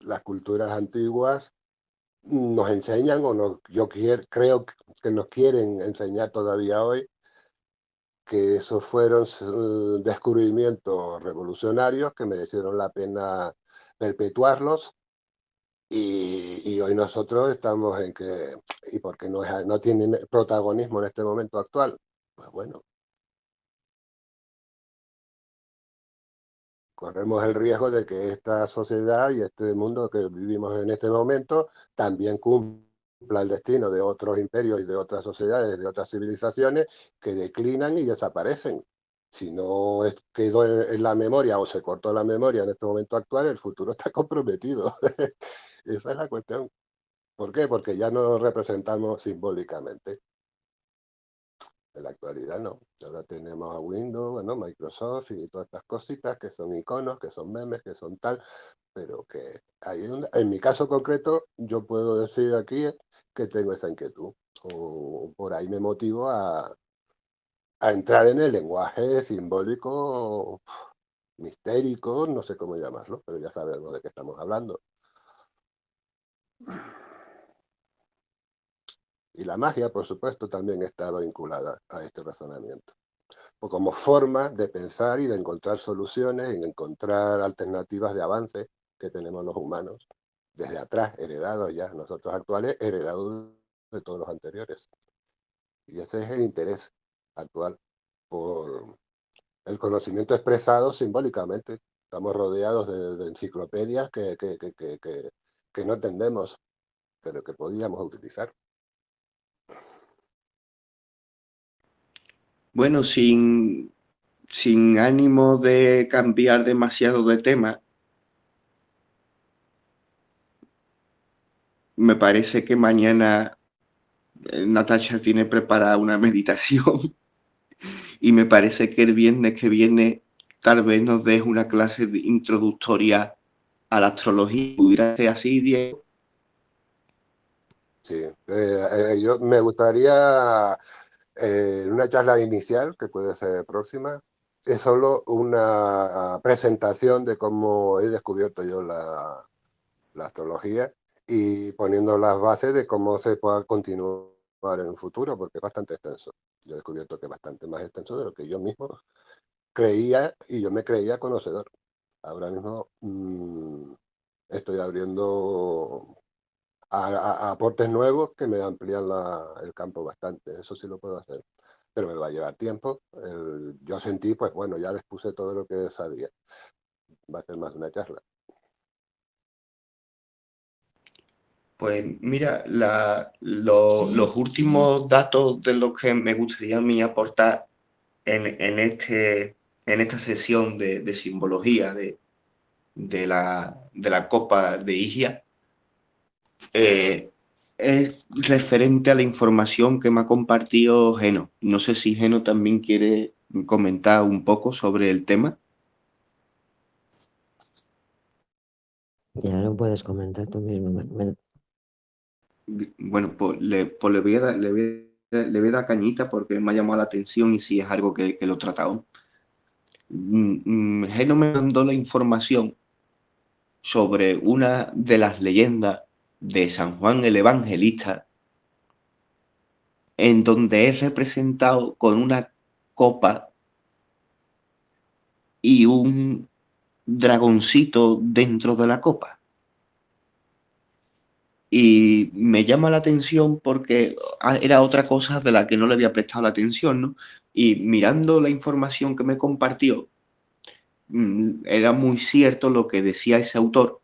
Las culturas antiguas nos enseñan, creo que nos quieren enseñar todavía hoy, que esos fueron descubrimientos revolucionarios que merecieron la pena perpetuarlos, y hoy nosotros estamos en que, ¿y por qué no tienen protagonismo en este momento actual? Pues bueno, corremos el riesgo de que esta sociedad y este mundo que vivimos en este momento también cumpla el destino de otros imperios y de otras sociedades, de otras civilizaciones que declinan y desaparecen. Si no quedó en la memoria o se cortó la memoria en este momento actual, el futuro está comprometido. Esa es la cuestión. ¿Por qué? Porque ya no representamos simbólicamente. En la actualidad no. Ahora tenemos a Windows, bueno, Microsoft y todas estas cositas que son iconos, que son memes, que son tal, pero que en mi caso concreto, yo puedo decir aquí que tengo esa inquietud. O por ahí me motivo a entrar en el lenguaje simbólico, mistérico, no sé cómo llamarlo, pero ya sabemos de qué estamos hablando. Y la magia, por supuesto, también está vinculada a este razonamiento. O como forma de pensar y de encontrar soluciones, y de encontrar alternativas de avance que tenemos los humanos desde atrás, heredados ya, nosotros actuales, heredados de todos los anteriores. Y ese es el interés actual por el conocimiento expresado simbólicamente. Estamos rodeados de enciclopedias que no entendemos, pero que podríamos utilizar. Bueno, sin ánimo de cambiar demasiado de tema, me parece que mañana Natasha tiene preparada una meditación y me parece que el viernes que viene tal vez nos deje una clase introductoria a la astrología. ¿Pudiera ser así, Diego? Sí, yo me gustaría, en una charla inicial, que puede ser próxima, es solo una presentación de cómo he descubierto yo la astrología y poniendo las bases de cómo se pueda continuar en un futuro, porque es bastante extenso. Yo he descubierto que es bastante más extenso de lo que yo mismo creía y yo me creía conocedor. Ahora mismo estoy abriendo a aportes nuevos que me amplían el campo bastante. Eso sí lo puedo hacer. Pero me va a llevar tiempo. Yo sentí, pues bueno, ya les puse todo lo que sabía. Va a ser más una charla. Pues mira, los últimos datos de los que me gustaría a mí aportar en esta sesión de simbología de la Copa de Igia es referente a la información que me ha compartido Geno. No sé si Geno también quiere comentar un poco sobre el tema. Ya lo puedes comentar tú mismo. Bueno, pues le voy a dar, le voy a dar cañita porque me ha llamado la atención y si es algo que lo he tratado. Geno me mandó la información sobre una de las leyendas de San Juan el Evangelista, en donde es representado con una copa y un dragoncito dentro de la copa. Y me llama la atención porque era otra cosa de la que no le había prestado la atención, ¿no? Y mirando la información que me compartió, era muy cierto lo que decía ese autor,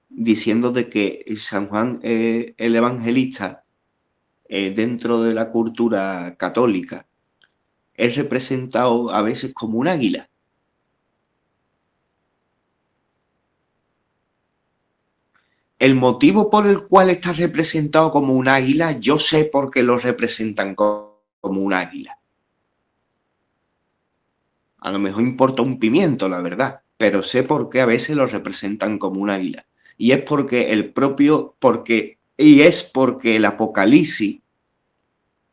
diciendo de que San Juan el Evangelista, dentro de la cultura católica, es representado a veces como un águila. El motivo por el cual está representado como un águila, yo sé por qué lo representan como un águila. A lo mejor importa un pimiento, la verdad, pero sé por qué a veces lo representan como un águila. Y es porque el Apocalipsis,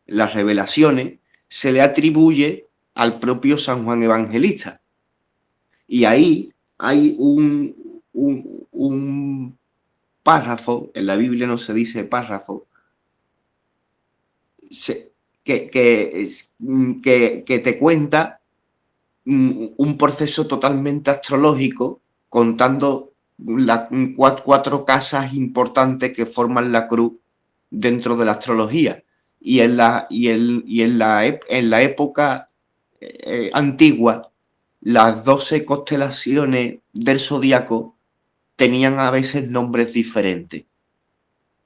las revelaciones, se le atribuye al propio San Juan Evangelista. Y ahí hay un párrafo, en la Biblia no se dice párrafo, que te cuenta un proceso totalmente astrológico contando cuatro casas importantes que forman la cruz dentro de la astrología. Y en la época antigua, las 12 constelaciones del zodiaco tenían a veces nombres diferentes.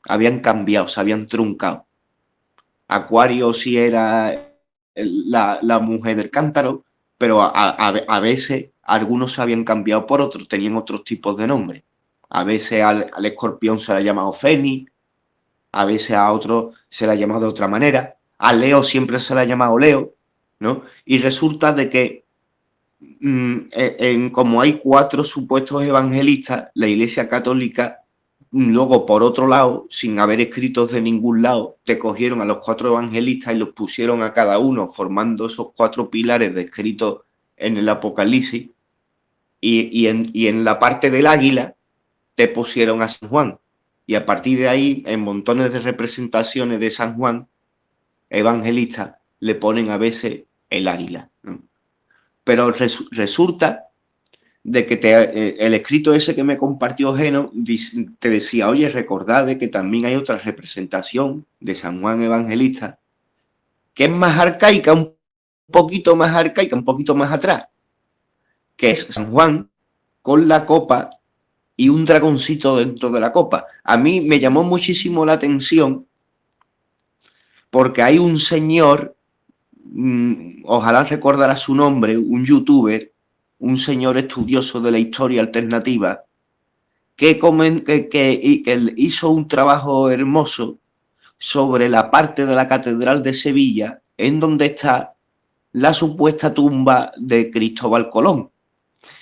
Habían cambiado, se habían truncado. Acuario sí era la mujer del cántaro, pero a veces algunos se habían cambiado por otros, tenían otros tipos de nombres. A veces al escorpión se le ha llamado Fénix, a veces a otro se le ha llamado de otra manera. A Leo siempre se le ha llamado Leo, ¿no? Y resulta de que como hay 4 supuestos evangelistas, la Iglesia Católica, luego por otro lado, sin haber escritos de ningún lado, te cogieron a los 4 evangelistas y los pusieron a cada uno, formando esos 4 pilares descritos en el Apocalipsis, y en la parte del águila te pusieron a San Juan. Y a partir de ahí, en montones de representaciones de San Juan, evangelistas, le ponen a veces el águila, ¿no? Pero resulta de que el escrito ese que me compartió Geno te decía, oye, recordad de que también hay otra representación de San Juan Evangelista que es más arcaica, un poquito más arcaica, un poquito más atrás, que es San Juan con la copa y un dragoncito dentro de la copa. A mí me llamó muchísimo la atención porque hay un señor, ojalá recordara su nombre, un youtuber, un señor estudioso de la historia alternativa, que hizo un trabajo hermoso sobre la parte de la Catedral de Sevilla en donde está la supuesta tumba de Cristóbal Colón.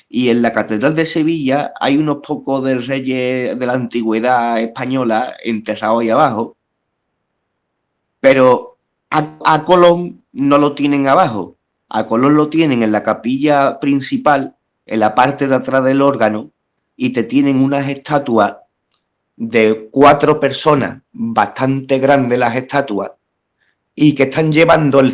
Y en la Catedral de Sevilla hay unos pocos de reyes de la antigüedad española enterrados ahí abajo, pero a Colón no lo tienen abajo. A Colón lo tienen en la capilla principal, en la parte de atrás del órgano, y te tienen unas estatuas de 4 personas, bastante grandes las estatuas, y que están llevando el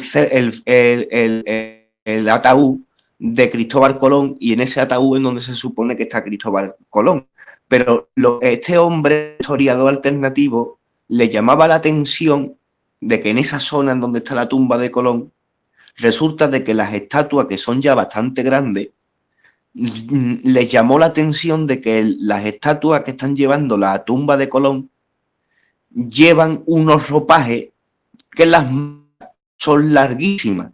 ataúd de Cristóbal Colón, y en ese ataúd es donde se supone que está Cristóbal Colón. Pero este hombre historiador alternativo le llamaba la atención de que en esa zona en donde está la tumba de Colón, resulta de que las estatuas, que son ya bastante grandes, les llamó la atención de que las estatuas que están llevando la tumba de Colón llevan unos ropajes que las son larguísimas,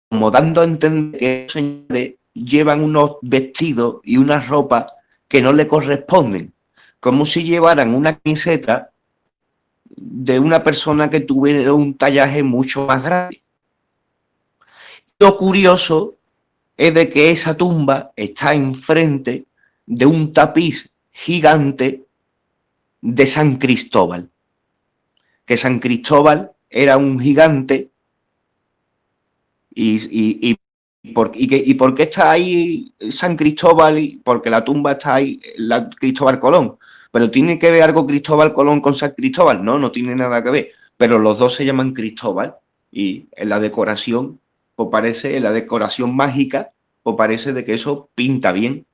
como dando a entender que los señores llevan unos vestidos y unas ropas que no le corresponden, como si llevaran una camiseta de una persona que tuviera un tallaje mucho más grande. Lo curioso es de que esa tumba está enfrente de un tapiz gigante de San Cristóbal, que San Cristóbal era un gigante. ¿Y por qué está ahí San Cristóbal? Porque la tumba está ahí, Cristóbal Colón. Pero ¿tiene que ver algo Cristóbal Colón con San Cristóbal? No, no tiene nada que ver. Pero los dos se llaman Cristóbal, y en la decoración, pues parece, en la decoración mágica, pues parece de que eso pinta bien.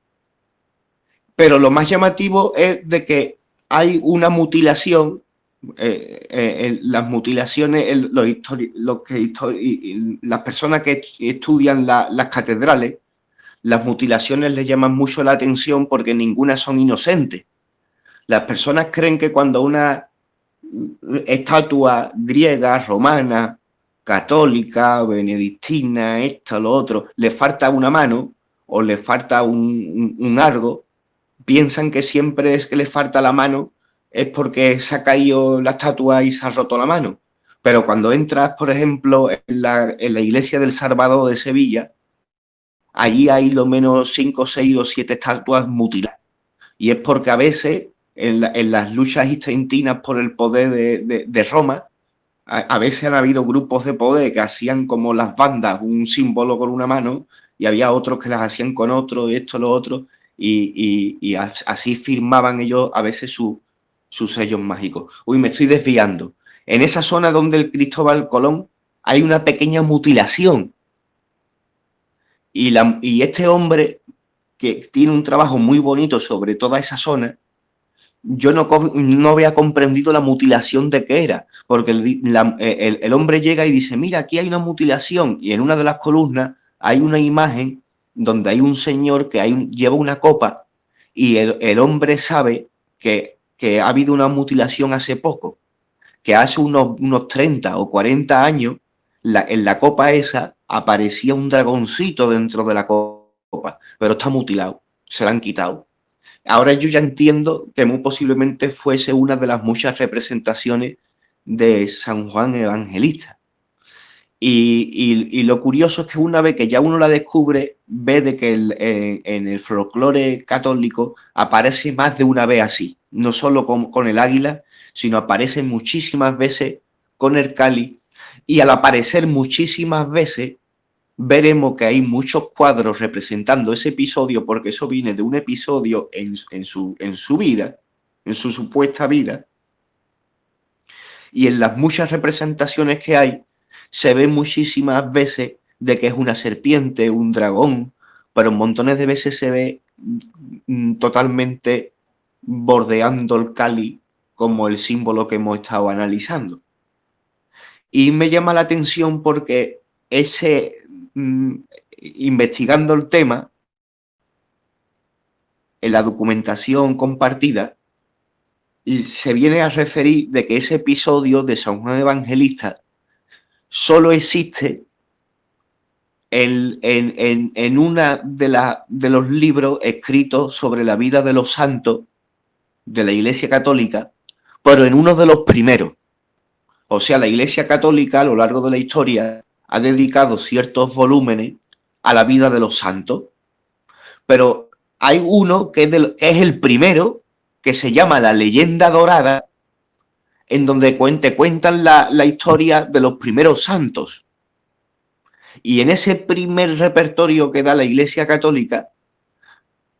Pero lo más llamativo es de que hay una mutilación. Las mutilaciones, las personas que estudian las catedrales, las mutilaciones les llaman mucho la atención porque ninguna son inocentes. Las personas creen que cuando una estatua griega, romana, católica, benedictina, esto, lo otro, le falta una mano o le falta un algo, piensan que siempre es que le falta la mano es porque se ha caído la estatua y se ha roto la mano. Pero cuando entras, por ejemplo, en la iglesia del Salvador de Sevilla, allí hay lo menos 5, 6 o 7 estatuas mutiladas. Y es porque a veces en las luchas intestinas por el poder de Roma, a veces han habido grupos de poder que hacían como las bandas, un símbolo con una mano, y había otros que las hacían con otro, y esto, lo otro, y así firmaban ellos a veces sus sellos mágicos. Uy, me estoy desviando. En esa zona donde el Cristóbal Colón hay una pequeña mutilación. Y este hombre, que tiene un trabajo muy bonito sobre toda esa zona, yo no había comprendido la mutilación de qué era, porque el hombre llega y dice, mira, aquí hay una mutilación, y en una de las columnas hay una imagen donde hay un señor que lleva una copa, y el hombre sabe que ha habido una mutilación hace poco, que hace unos 30 o 40 años, en la copa esa aparecía un dragoncito dentro de la copa, pero está mutilado, se la han quitado. Ahora yo ya entiendo que muy posiblemente fuese una de las muchas representaciones de San Juan Evangelista. Y lo curioso es que una vez que ya uno la descubre, ve de que en el folclore católico aparece más de una vez así, no solo con el águila, sino aparece muchísimas veces con el cáliz, y al aparecer muchísimas veces veremos que hay muchos cuadros representando ese episodio, porque eso viene de un episodio en su vida, en su supuesta vida, y en las muchas representaciones que hay, se ve muchísimas veces de que es una serpiente, un dragón, pero montones de veces se ve totalmente bordeando el cáliz como el símbolo que hemos estado analizando. Y me llama la atención porque investigando el tema, en la documentación compartida, se viene a referir de que ese episodio de San Juan Evangelista solo existe en una de los libros escritos sobre la vida de los santos de la Iglesia Católica, pero en uno de los primeros. O sea, la Iglesia Católica a lo largo de la historia ha dedicado ciertos volúmenes a la vida de los santos, pero hay uno que es el primero, que se llama La Leyenda Dorada, en donde cuentan la historia de los primeros santos. Y en ese primer repertorio que da la Iglesia Católica,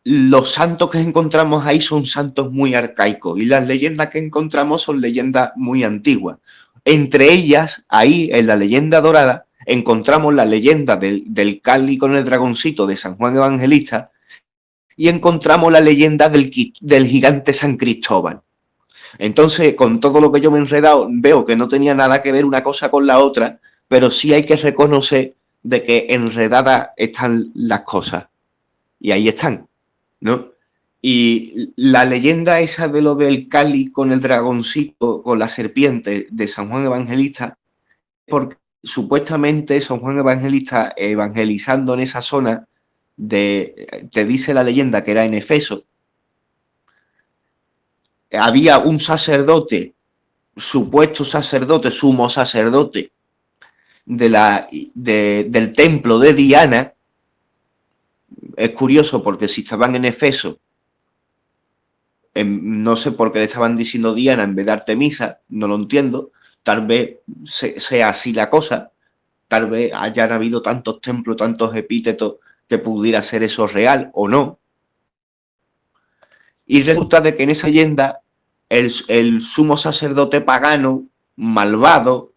los santos que encontramos ahí son santos muy arcaicos y las leyendas que encontramos son leyendas muy antiguas. Entre ellas, ahí en la Leyenda Dorada, encontramos la leyenda del cáliz con el dragoncito de San Juan Evangelista y encontramos la leyenda del gigante San Cristóbal. Entonces, con todo lo que yo me he enredado, veo que no tenía nada que ver una cosa con la otra, pero sí hay que reconocer de que enredadas están las cosas. Y ahí están, ¿no? Y la leyenda esa de lo del cáliz con el dragoncito, con la serpiente de San Juan Evangelista, porque supuestamente San Juan Evangelista evangelizando en esa zona, te dice la leyenda que era en Efeso, había un sacerdote, supuesto sacerdote, sumo sacerdote, del templo de Diana. Es curioso porque si estaban en Efeso, no sé por qué le estaban diciendo Diana en vez de Artemisa, no lo entiendo. Tal vez sea así la cosa, tal vez hayan habido tantos templos, tantos epítetos que pudiera ser eso real o no. Y resulta de que en esa leyenda el sumo sacerdote pagano, malvado,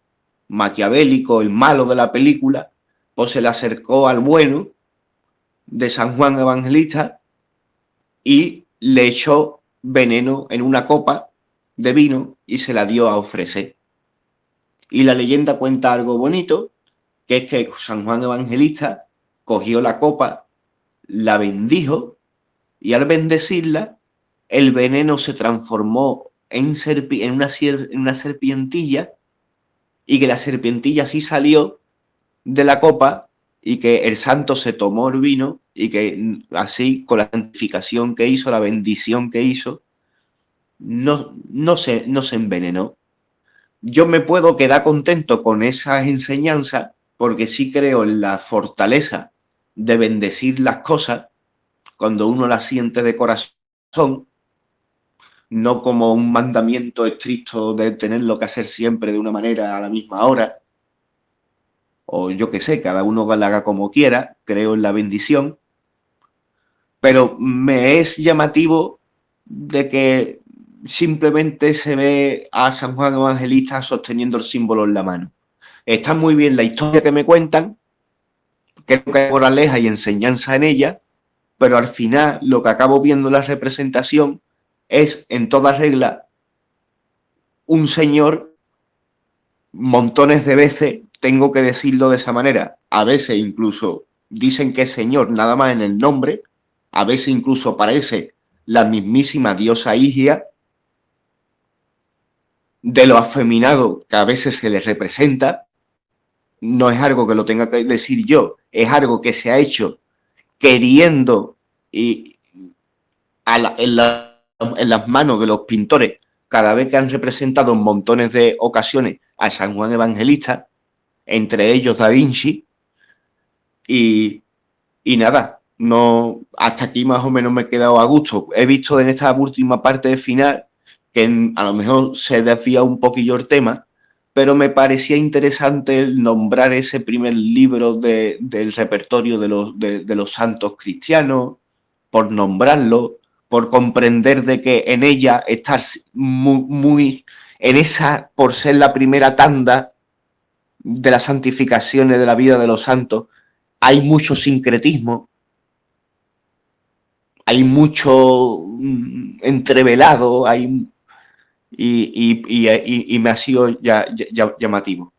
maquiavélico, el malo de la película, pues se le acercó al bueno de San Juan Evangelista y le echó veneno en una copa de vino y se la dio a ofrecer. Y la leyenda cuenta algo bonito, que es que San Juan Evangelista cogió la copa, la bendijo y al bendecirla, el veneno se transformó en una serpientilla y que la serpientilla sí salió de la copa y que el santo se tomó el vino y que así, con la santificación que hizo, la bendición que hizo, no se envenenó. Yo me puedo quedar contento con esas enseñanzas porque sí creo en la fortaleza de bendecir las cosas cuando uno las siente de corazón, no como un mandamiento estricto de tenerlo que hacer siempre de una manera a la misma hora, o yo qué sé, cada uno la haga como quiera, creo en la bendición, pero me es llamativo de que simplemente se ve a San Juan Evangelista sosteniendo el símbolo en la mano. Está muy bien la historia que me cuentan, creo que hay moraleja y enseñanza en ella, pero al final lo que acabo viendo en la representación es, en toda regla, un señor, montones de veces, tengo que decirlo de esa manera, a veces incluso dicen que es señor nada más en el nombre, a veces incluso parece la mismísima diosa Higia, de lo afeminado que a veces se le representa. No es algo que lo tenga que decir yo, es algo que se ha hecho queriendo y en las manos de los pintores cada vez que han representado en montones de ocasiones a San Juan Evangelista, entre ellos Da Vinci, y nada, no, hasta aquí más o menos me he quedado a gusto. He visto en esta última parte de final que a lo mejor se desvía un poquillo el tema, pero me parecía interesante el nombrar ese primer libro del repertorio de los santos cristianos, por nombrarlo, por comprender de que en ella estar muy en esa, por ser la primera tanda de las santificaciones de la vida de los santos, hay mucho sincretismo, hay mucho entrevelado, hay y me ha sido llamativo.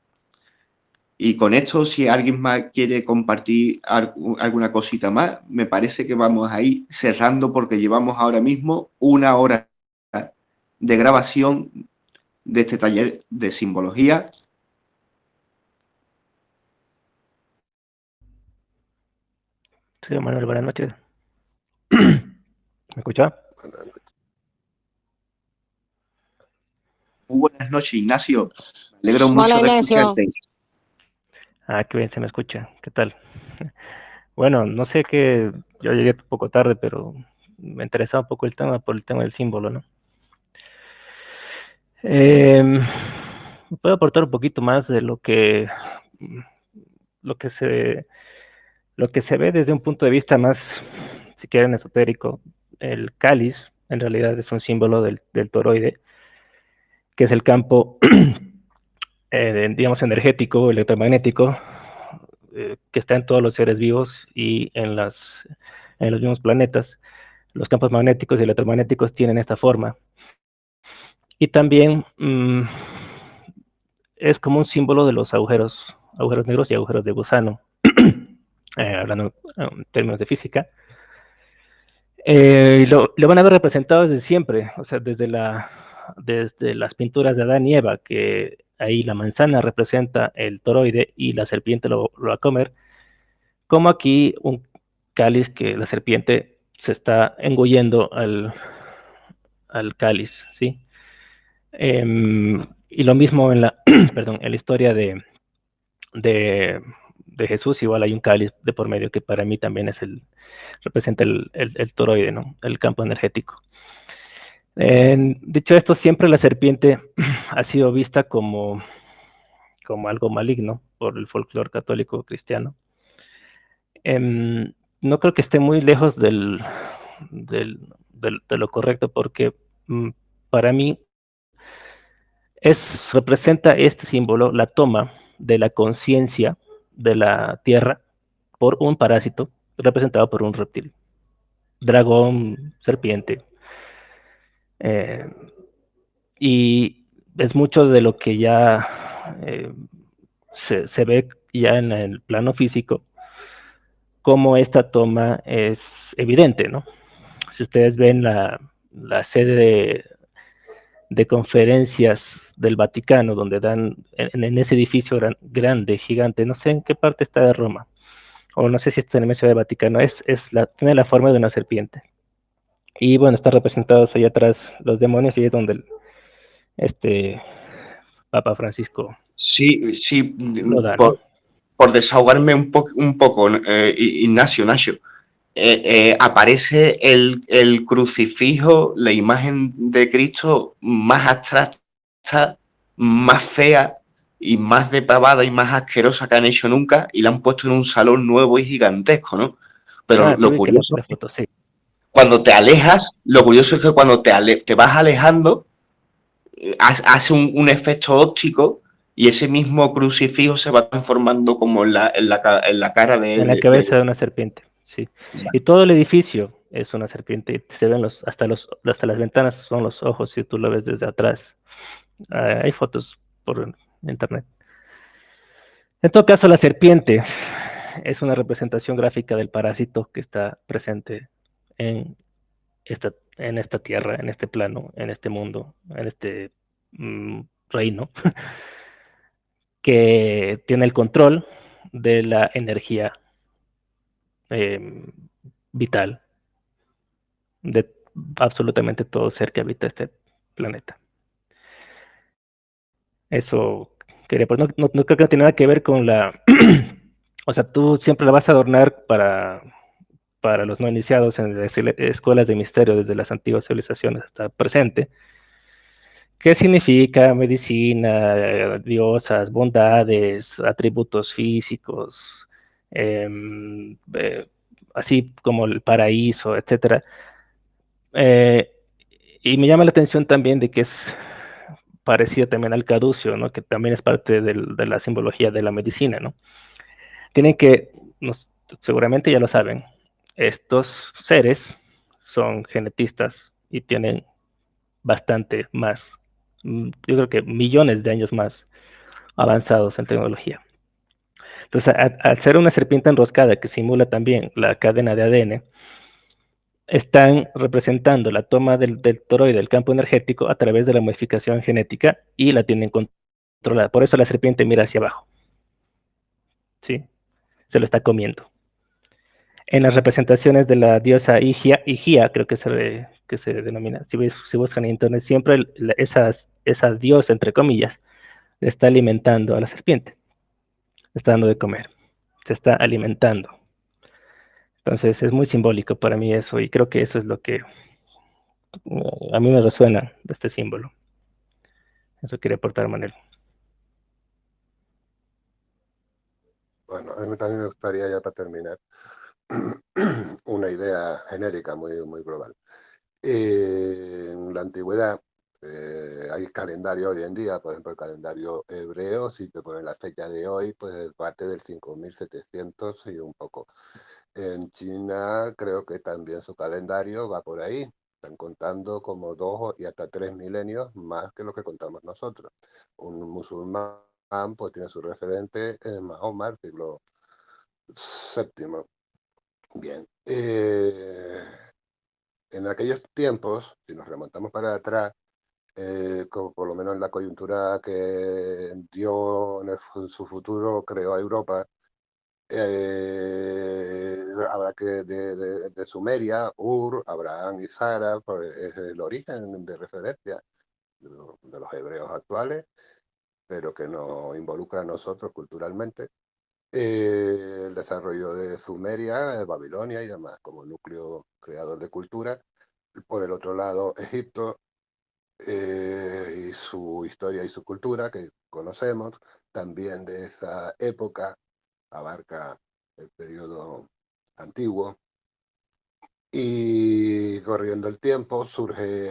Y con esto, si alguien más quiere compartir alguna cosita más, me parece que vamos a ir cerrando porque llevamos ahora mismo 1 hora de grabación de este taller de simbología. Sí, Manuel, buenas noches. ¿Me escucha? Muy buenas noches, Ignacio. Me alegro mucho de escucharte. Ah, qué bien se me escucha. ¿Qué tal? Bueno, no sé qué, yo llegué un poco tarde, pero me interesaba un poco el tema por el tema del símbolo, ¿no? Puedo aportar un poquito más de lo que se ve desde un punto de vista más, si quieren, esotérico. El cáliz, en realidad, es un símbolo del toroide, que es el campo, digamos, energético, electromagnético, que está en todos los seres vivos y en los mismos planetas. Los campos magnéticos y electromagnéticos tienen esta forma. Y también es como un símbolo de los agujeros negros y agujeros de gusano, hablando en términos de física. Lo van a ver representado desde siempre, o sea, desde las pinturas de Adán y Eva, que ahí la manzana representa el toroide y la serpiente lo va a comer, como aquí un cáliz que la serpiente se está engullendo al cáliz, ¿sí? Y lo mismo en la, perdón, en la historia de Jesús, igual hay un cáliz de por medio que para mí también representa el toroide, ¿no? El campo energético. Dicho esto, siempre la serpiente ha sido vista como algo maligno por el folclore católico cristiano. No creo que esté muy lejos de lo correcto, porque para mí representa este símbolo la toma de la conciencia de la Tierra por un parásito representado por un reptil, dragón, serpiente. Y es mucho de lo que ya se ve ya en el plano físico, cómo esta toma es evidente, ¿no? Si ustedes ven la sede de conferencias del Vaticano, donde dan en ese edificio grande, gigante, no sé en qué parte está de Roma, o no sé si está en el Museo del Vaticano, tiene la forma de una serpiente. Y bueno, están representados allá atrás los demonios, y es donde este Papa Francisco Sí, lo da, ¿no? por desahogarme un poco, Ignacio, Nacho. Aparece el crucifijo, la imagen de Cristo más abstracta, más fea y más depravada y más asquerosa que han hecho nunca, y la han puesto en un salón nuevo y gigantesco, ¿no? Pero lo curioso, foto, sí. cuando te alejas, lo curioso es que cuando te vas alejando, hace un efecto óptico y ese mismo crucifijo se va transformando como en la cara En la cabeza de una serpiente, sí. Y todo el edificio es una serpiente. Se ven hasta las ventanas son los ojos si tú lo ves desde atrás. Hay fotos por internet. En todo caso, la serpiente es una representación gráfica del parásito que está presente en esta tierra, en este plano, en este mundo, en este reino, que tiene el control de la energía vital de absolutamente todo ser que habita este planeta. Eso quería, pues no creo que no tiene nada que ver con la... O sea, tú siempre la vas a adornar para los no iniciados en las escuelas de misterio desde las antiguas civilizaciones hasta el presente. ¿Qué significa medicina, diosas, bondades, atributos físicos, así como el paraíso, etcétera? Y me llama la atención también de que es parecido también al caducio, ¿no? Que también es parte de la simbología de la medicina, ¿no? Tienen que, seguramente ya lo saben, estos seres son genetistas y tienen bastante más, yo creo que millones de años más avanzados en tecnología. Entonces, al ser una serpiente enroscada que simula también la cadena de ADN, están representando la toma del toroide del campo energético a través de la modificación genética y la tienen controlada. Por eso la serpiente mira hacia abajo. ¿Sí? Se lo está comiendo. En las representaciones de la diosa Higia creo que se denomina, si buscan en internet, siempre esa diosa, entre comillas, le está alimentando a la serpiente, le está dando de comer, se está alimentando. Entonces es muy simbólico para mí eso y creo que eso es lo que a mí me resuena de este símbolo. Eso quería aportar, Manuel. Bueno, a mí también me gustaría, ya para terminar, una idea genérica muy global. En la antigüedad hay calendario hoy en día, por ejemplo el calendario hebreo, si te ponen la fecha de hoy, pues parte del 5700 y un poco. En China creo que también su calendario va por ahí. Están contando como 2 y hasta 3 milenios más que lo que contamos nosotros. Un musulmán pues tiene su referente en Mahoma, siglo VII. Bien. En aquellos tiempos, si nos remontamos para atrás, como por lo menos en la coyuntura que dio en su futuro, creó a Europa, habrá que de Sumeria, Ur, Abraham y Sara, pues es el origen de referencia de los hebreos actuales, pero que nos involucra a nosotros culturalmente. El desarrollo de Sumeria, Babilonia y demás, como núcleo creador de cultura. Por el otro lado, Egipto y su historia y su cultura, que conocemos, también de esa época, abarca el periodo antiguo. Y corriendo el tiempo surge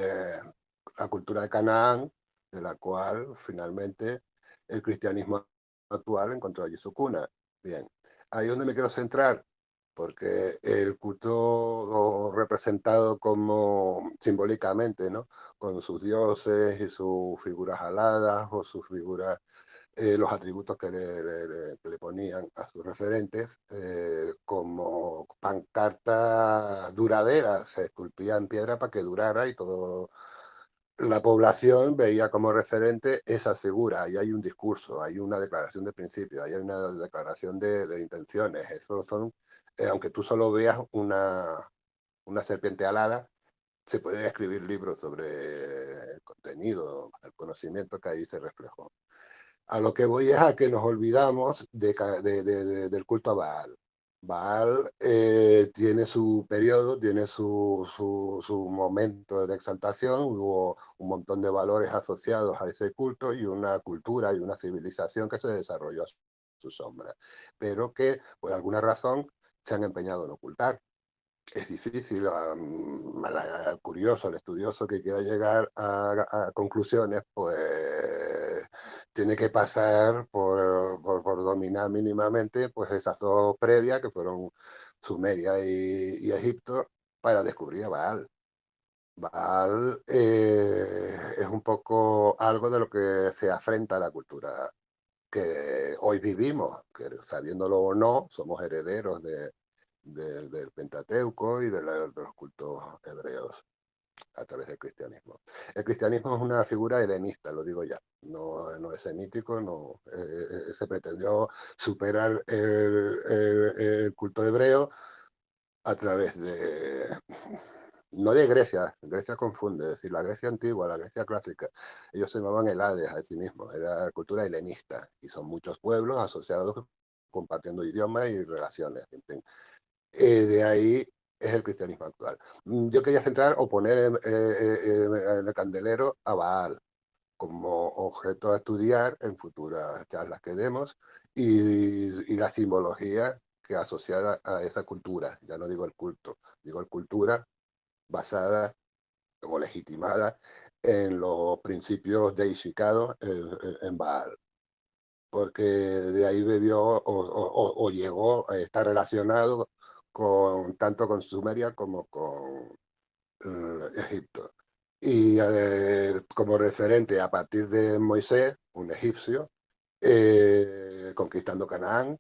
la cultura de Canaán, de la cual finalmente el cristianismo actual encontró allí su cuna. Bien, ahí es donde me quiero centrar, porque el culto representado como simbólicamente, ¿no? Con sus dioses y sus figuras aladas o sus figuras, los atributos que le ponían a sus referentes, como pancarta duradera, se esculpía en piedra para que durara y todo. La población veía como referente esas figuras, ahí hay un discurso, hay una declaración de principios, hay una declaración de intenciones. Eso son, aunque tú solo veas una serpiente alada, se pueden escribir libros sobre el contenido, el conocimiento que ahí se reflejó. A lo que voy es a que nos olvidamos del culto a Baal. Baal tiene su periodo, tiene su momento de exaltación, hubo un montón de valores asociados a ese culto y una cultura y una civilización que se desarrolló a su sombra, pero que por alguna razón se han empeñado en ocultar. Es difícil, al curioso, al estudioso que quiera llegar a conclusiones, pues tiene que pasar por dominar mínimamente pues esas dos previas que fueron Sumeria y Egipto para descubrir a Baal. Baal es un poco algo de lo que se afrenta a la cultura que hoy vivimos, que sabiéndolo o no, somos herederos del Pentateuco y de los cultos hebreos a través del cristianismo. El cristianismo es una figura helenista, lo digo ya, no es semítico, no, se pretendió superar el culto hebreo a través de no de Grecia, Grecia confunde, es decir, la Grecia antigua, la Grecia clásica, ellos se llamaban el Hades a sí mismos, era cultura helenista, y son muchos pueblos asociados compartiendo idiomas y relaciones, en fin. De ahí es el cristianismo actual. Yo quería centrar o poner en el candelero a Baal como objeto a estudiar en futuras charlas que demos y la simbología que asociada a esa cultura, ya no digo el culto, digo cultura basada o legitimada en los principios deificados en Baal, porque de ahí bebió o llegó a estar relacionado con tanto con Sumeria como con Egipto. Y como referente a partir de Moisés, un egipcio, conquistando Canaán,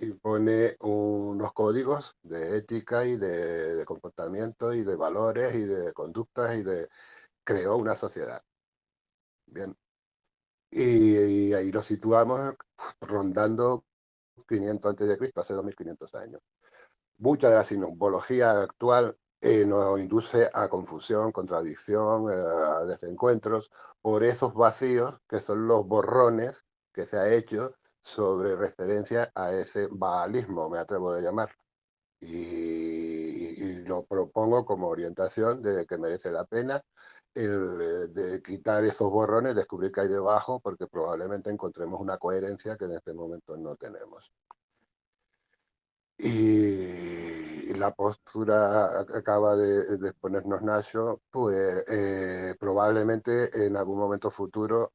impone unos códigos de ética y de comportamiento y de valores y de conductas creó una sociedad. Bien. Y ahí lo situamos rondando 500 a.C., hace 2500 años. Mucha de la simbología actual nos induce a confusión, contradicción, a desencuentros, por esos vacíos que son los borrones que se ha hecho sobre referencia a ese baalismo, me atrevo a llamar. Y lo propongo como orientación de que merece la pena de quitar esos borrones, descubrir qué hay debajo, porque probablemente encontremos una coherencia que en este momento no tenemos. Y la postura que acaba de exponernos Nacho, pues probablemente en algún momento futuro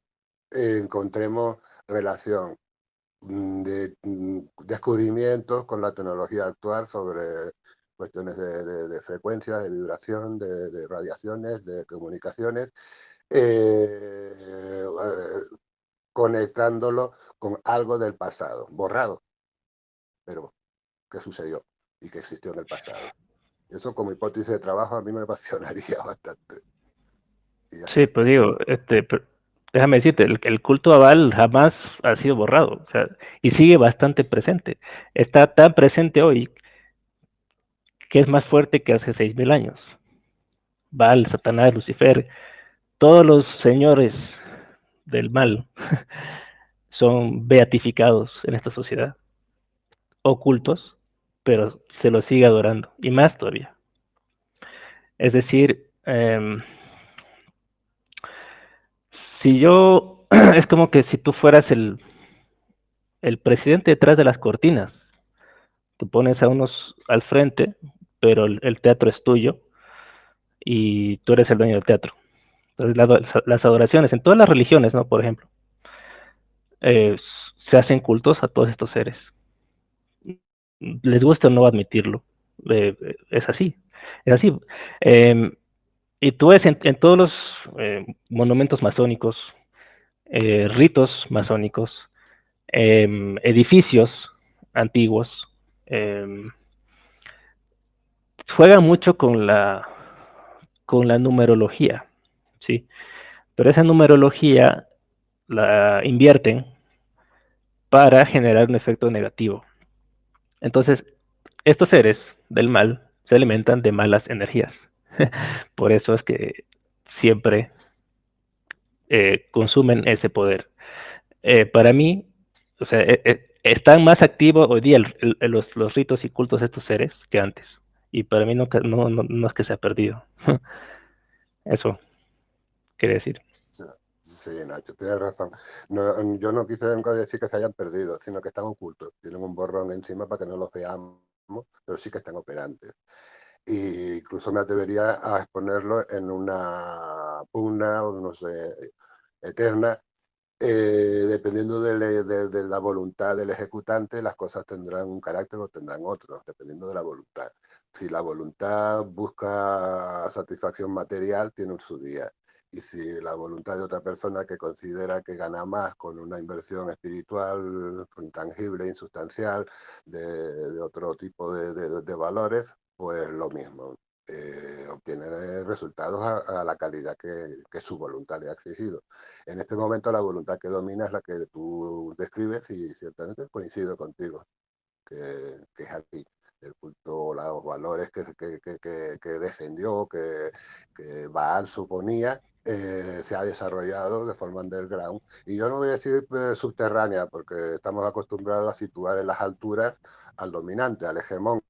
encontremos relación de descubrimientos con la tecnología actual sobre cuestiones de frecuencias, de vibración, de radiaciones, de comunicaciones, conectándolo con algo del pasado, borrado, pero que sucedió y que existió en el pasado. Eso como hipótesis de trabajo a mí me apasionaría bastante. Sí, pues digo, déjame decirte, el culto a Baal jamás ha sido borrado, o sea, y sigue bastante presente. Está tan presente hoy que es más fuerte que hace 6000 años. Baal, Satanás, Lucifer, todos los señores del mal son beatificados en esta sociedad, ocultos, pero se los sigue adorando, y más todavía. Es decir, si yo, es como que si tú fueras el presidente detrás de las cortinas, tú pones a unos al frente, pero el teatro es tuyo y tú eres el dueño del teatro. Entonces, las adoraciones en todas las religiones, ¿no? Por ejemplo, eh, se hacen cultos a todos estos seres. Les gusta o no admitirlo, es así, es así. Y tú ves en todos los monumentos masónicos, ritos masónicos, edificios antiguos, juegan mucho con la numerología, ¿sí? Pero esa numerología la invierten para generar un efecto negativo. Entonces, estos seres del mal se alimentan de malas energías. Por eso es que siempre consumen ese poder. Para mí, o sea, están más activos hoy día los ritos y cultos de estos seres que antes. Y para mí no es que se ha perdido. Eso quería decir. Sí, Nacho, tienes razón. No, yo no quise nunca decir que se hayan perdido, sino que están ocultos. Tienen un borrón encima para que no los veamos, pero sí que están operantes. E incluso me atrevería a exponerlo en una pugna, o no sé, eterna. Dependiendo de la voluntad del ejecutante, las cosas tendrán un carácter o tendrán otro, dependiendo de la voluntad. Si la voluntad busca satisfacción material, tiene su día. Y si la voluntad de otra persona que considera que gana más con una inversión espiritual, intangible, insustancial, de otro tipo de valores, pues lo mismo. Obtiene resultados a la calidad que su voluntad le ha exigido. En este momento la voluntad que domina es la que tú describes y ciertamente coincido contigo, que es aquí. el culto, los valores que defendió, que Baal suponía, se ha desarrollado de forma underground. Y yo no voy a decir subterránea, porque estamos acostumbrados a situar en las alturas al dominante, al hegemón.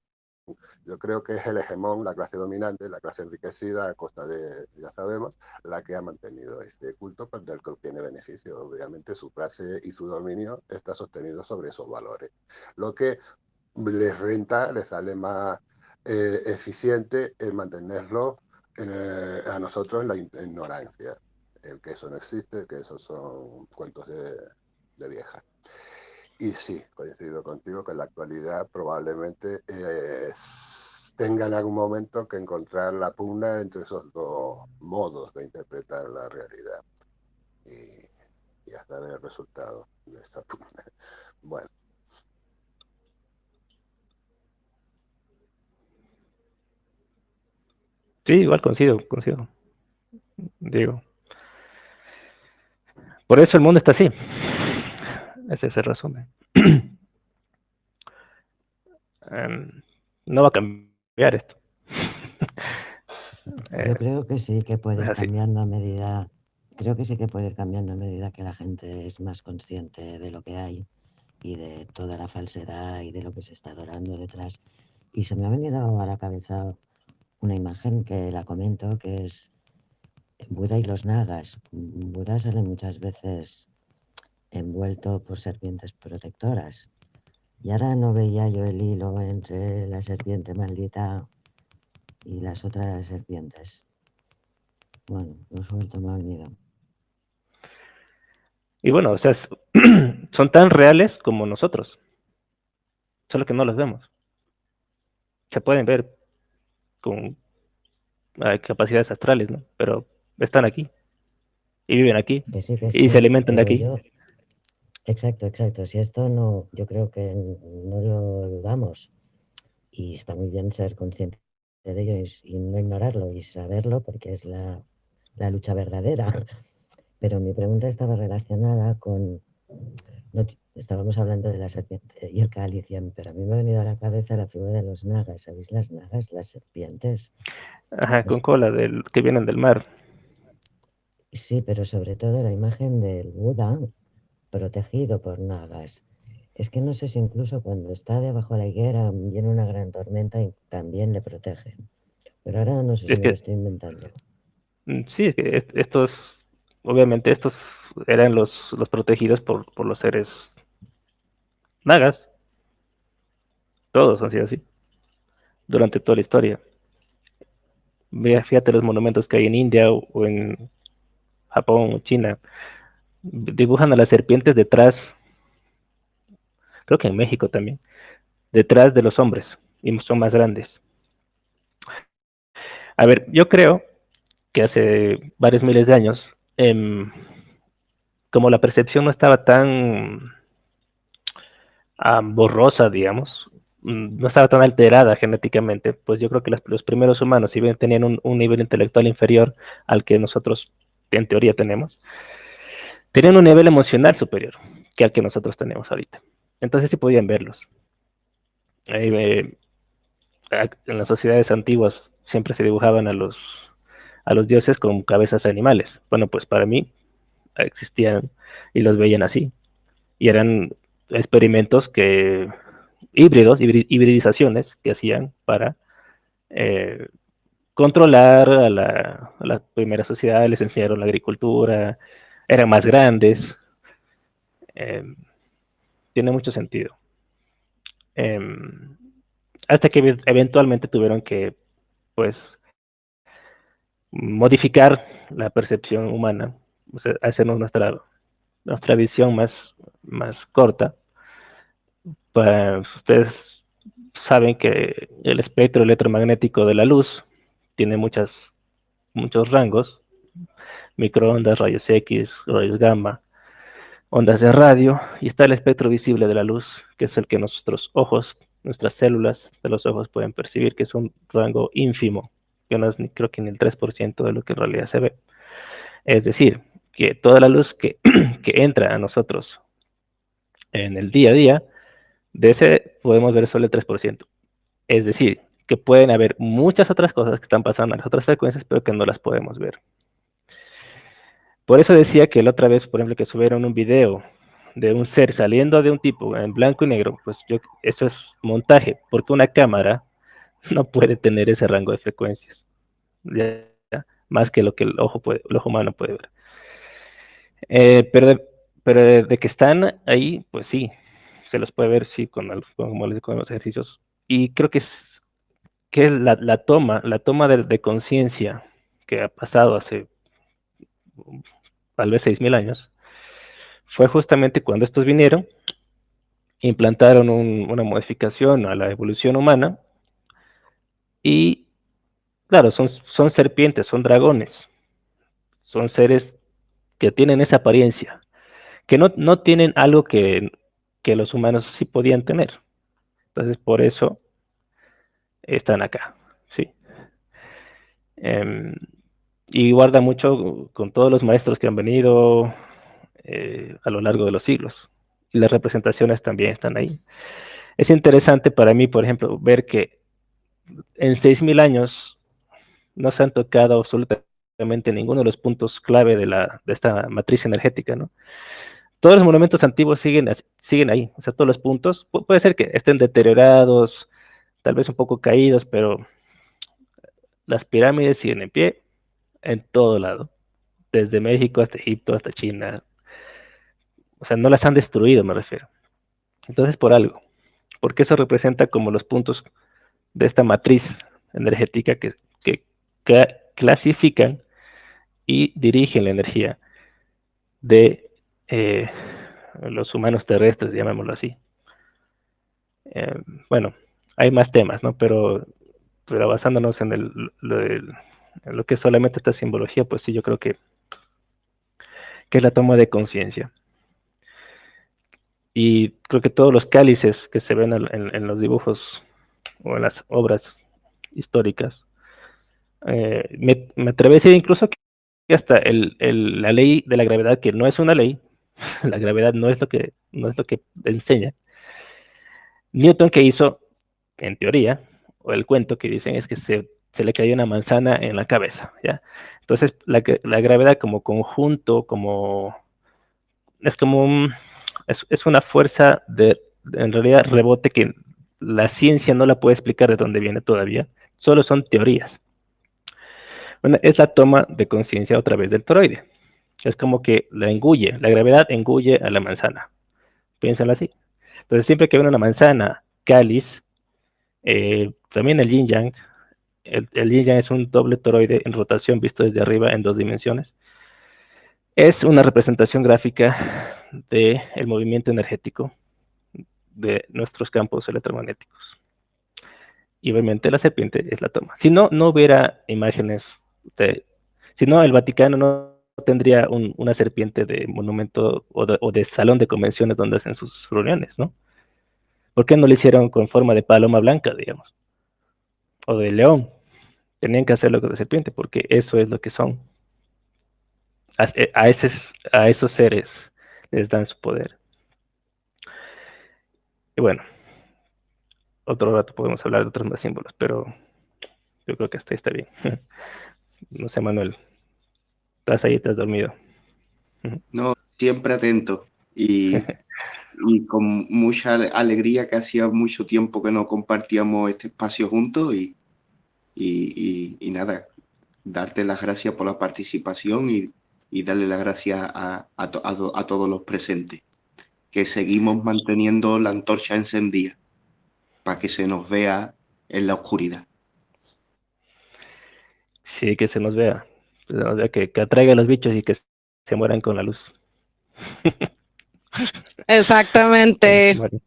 Yo creo que es el hegemón, la clase dominante, la clase enriquecida a costa de, ya sabemos, la que ha mantenido este culto, pues, del que obtiene beneficio. Obviamente su clase y su dominio está sostenido sobre esos valores. Lo que les renta, les sale más eficiente en mantenerlo a nosotros en la ignorancia. El que eso no existe, que esos son cuentos de vieja. Y sí, coincido contigo que en la actualidad probablemente tenga en algún momento que encontrar la pugna entre esos dos modos de interpretar la realidad y hasta ver el resultado de esta pugna. Bueno. Sí, igual coincido. Digo, por eso el mundo está así. Ese es el resumen. No va a cambiar esto. Yo creo que sí que puede Es ir así. cambiando a medida, creo que sí que puede ir cambiando a medida que la gente es más consciente de lo que hay y de toda la falsedad y de lo que se está adorando detrás. Y se me ha venido a la cabeza una imagen que la comento, que es Buda y los nagas. Buda sale muchas veces envuelto por serpientes protectoras. Y ahora no veía yo el hilo entre la serpiente maldita y las otras serpientes. Bueno, lo suelto, me ha venido. Y bueno, o sea, son tan reales como nosotros, solo que no los vemos. Se pueden ver con capacidades astrales, ¿no? Pero están aquí y viven aquí Que y se sí, alimentan de pero aquí. yo, exacto. Si esto no, yo creo que no lo dudamos y está muy bien ser consciente de ello y no ignorarlo y saberlo porque es la lucha verdadera. Pero mi pregunta estaba relacionada con, estábamos hablando de la serpiente y el cáliz, pero a mí me ha venido a la cabeza la figura de los nagas. ¿Sabéis las nagas, las serpientes? Ajá, con Pues, cola que vienen del mar. sí, pero sobre todo la imagen del Buda protegido por nagas. Es que no sé si incluso cuando está debajo de la higuera viene una gran tormenta y también le protegen. Pero ahora no sé si Es me lo que, estoy inventando. sí, es que obviamente estos eran los protegidos por los seres nagas. Todos han sido así durante toda la historia. Fíjate los monumentos que hay en India o en Japón o China. Dibujan a las serpientes detrás, creo que en México también, detrás de los hombres y son más grandes. A ver, yo creo que hace varios miles de años, como la percepción no estaba tan borrosa, digamos, no estaba tan alterada genéticamente, pues yo creo que los primeros humanos, si bien tenían un nivel intelectual inferior al que nosotros en teoría tenemos, tenían un nivel emocional superior que al que nosotros tenemos ahorita. Entonces sí podían verlos. En las sociedades antiguas siempre se dibujaban a los dioses con cabezas de animales. Bueno, pues para mí existían y los veían así. Y eran experimentos hibridizaciones que hacían para controlar a la primera sociedad, les enseñaron la agricultura, eran más grandes, eh, tiene mucho sentido. Eh, hasta que eventualmente tuvieron que, pues, modificar la percepción humana, o sea, hacernos nuestra visión más corta. Ustedes saben que el espectro electromagnético de la luz tiene muchos rangos, microondas, rayos X, rayos gamma, ondas de radio, y está el espectro visible de la luz, que es el que nuestros ojos, nuestras células de los ojos pueden percibir, que es un rango ínfimo, que no es creo que ni el 3% de lo que en realidad se ve. Es decir, que toda la luz que entra a nosotros en el día a día, de ese podemos ver solo el 3%. Es decir, que pueden haber muchas otras cosas que están pasando en las otras frecuencias, pero que no las podemos ver. Por eso decía que la otra vez, por ejemplo, que subieron un video de un ser saliendo de un tipo en blanco y negro, pues eso es montaje, porque una cámara no puede tener ese rango de frecuencias, ¿ya? Más que lo que el ojo humano puede ver. Pero de que están ahí, pues sí, se los puede ver, sí, con los ejercicios. Y creo que es la toma de conciencia que ha pasado hace tal vez 6.000 años, fue justamente cuando estos vinieron, implantaron una modificación a la evolución humana y, claro, son serpientes, son dragones, son seres que tienen esa apariencia, que no tienen algo que los humanos sí podían tener. Entonces, por eso están acá, ¿sí? Em, y guarda mucho con todos los maestros que han venido a lo largo de los siglos. Y las representaciones también están ahí. Es interesante para mí, por ejemplo, ver que en 6.000 años no se han tocado absolutamente ninguno de los puntos clave de esta matriz energética, ¿no? Todos los monumentos antiguos siguen ahí, o sea, todos los puntos, puede ser que estén deteriorados, tal vez un poco caídos, pero las pirámides siguen en pie en todo lado, desde México hasta Egipto, hasta China, o sea, no las han destruido, me refiero. Entonces, por algo, porque eso representa como los puntos de esta matriz energética que clasifican y dirigen la energía de los humanos terrestres, llamémoslo así. Bueno, hay más temas, ¿no? Pero basándonos en lo que es solamente esta simbología, pues sí, yo creo que es la toma de conciencia. Y creo que todos los cálices que se ven en los dibujos o en las obras históricas, me atrevo a decir incluso que hasta la ley de la gravedad, que no es una ley, la gravedad no es lo que enseña. Newton, que hizo, en teoría, o el cuento que dicen es que se le cayó una manzana en la cabeza, ¿ya? Entonces, la gravedad como conjunto, es como es una fuerza en realidad, rebote que la ciencia no la puede explicar de dónde viene todavía, solo son teorías. Bueno, es la toma de conciencia a través del toroide. Es como que la gravedad engulle a la manzana. Piénsalo así. Entonces, siempre que ven una manzana, cáliz, también el yin yang, el yin yang es un doble toroide en rotación visto desde arriba en 2 dimensiones. Es una representación gráfica del movimiento energético de nuestros campos electromagnéticos. Y obviamente la serpiente es la toma. Si no, no hubiera imágenes si no, el Vaticano no tendría una serpiente de monumento o de salón de convenciones donde hacen sus reuniones, ¿no? ¿Por qué no lo hicieron con forma de paloma blanca, digamos? O de león. Tenían que hacerlo con de serpiente, porque eso es lo que son. A esos seres les dan su poder. Y bueno, otro rato podemos hablar de otros más símbolos, pero yo creo que hasta ahí está bien. No sé, Manuel, ¿estás ahí? ¿Te has dormido? No, siempre atento y con mucha alegría, que hacía mucho tiempo que no compartíamos este espacio juntos y nada, darte las gracias por la participación y darle las gracias a todos los presentes, que seguimos manteniendo la antorcha encendida para que se nos vea en la oscuridad. Sí, que se nos vea, que atraiga a los bichos y que se mueran con la luz. Exactamente. Bueno.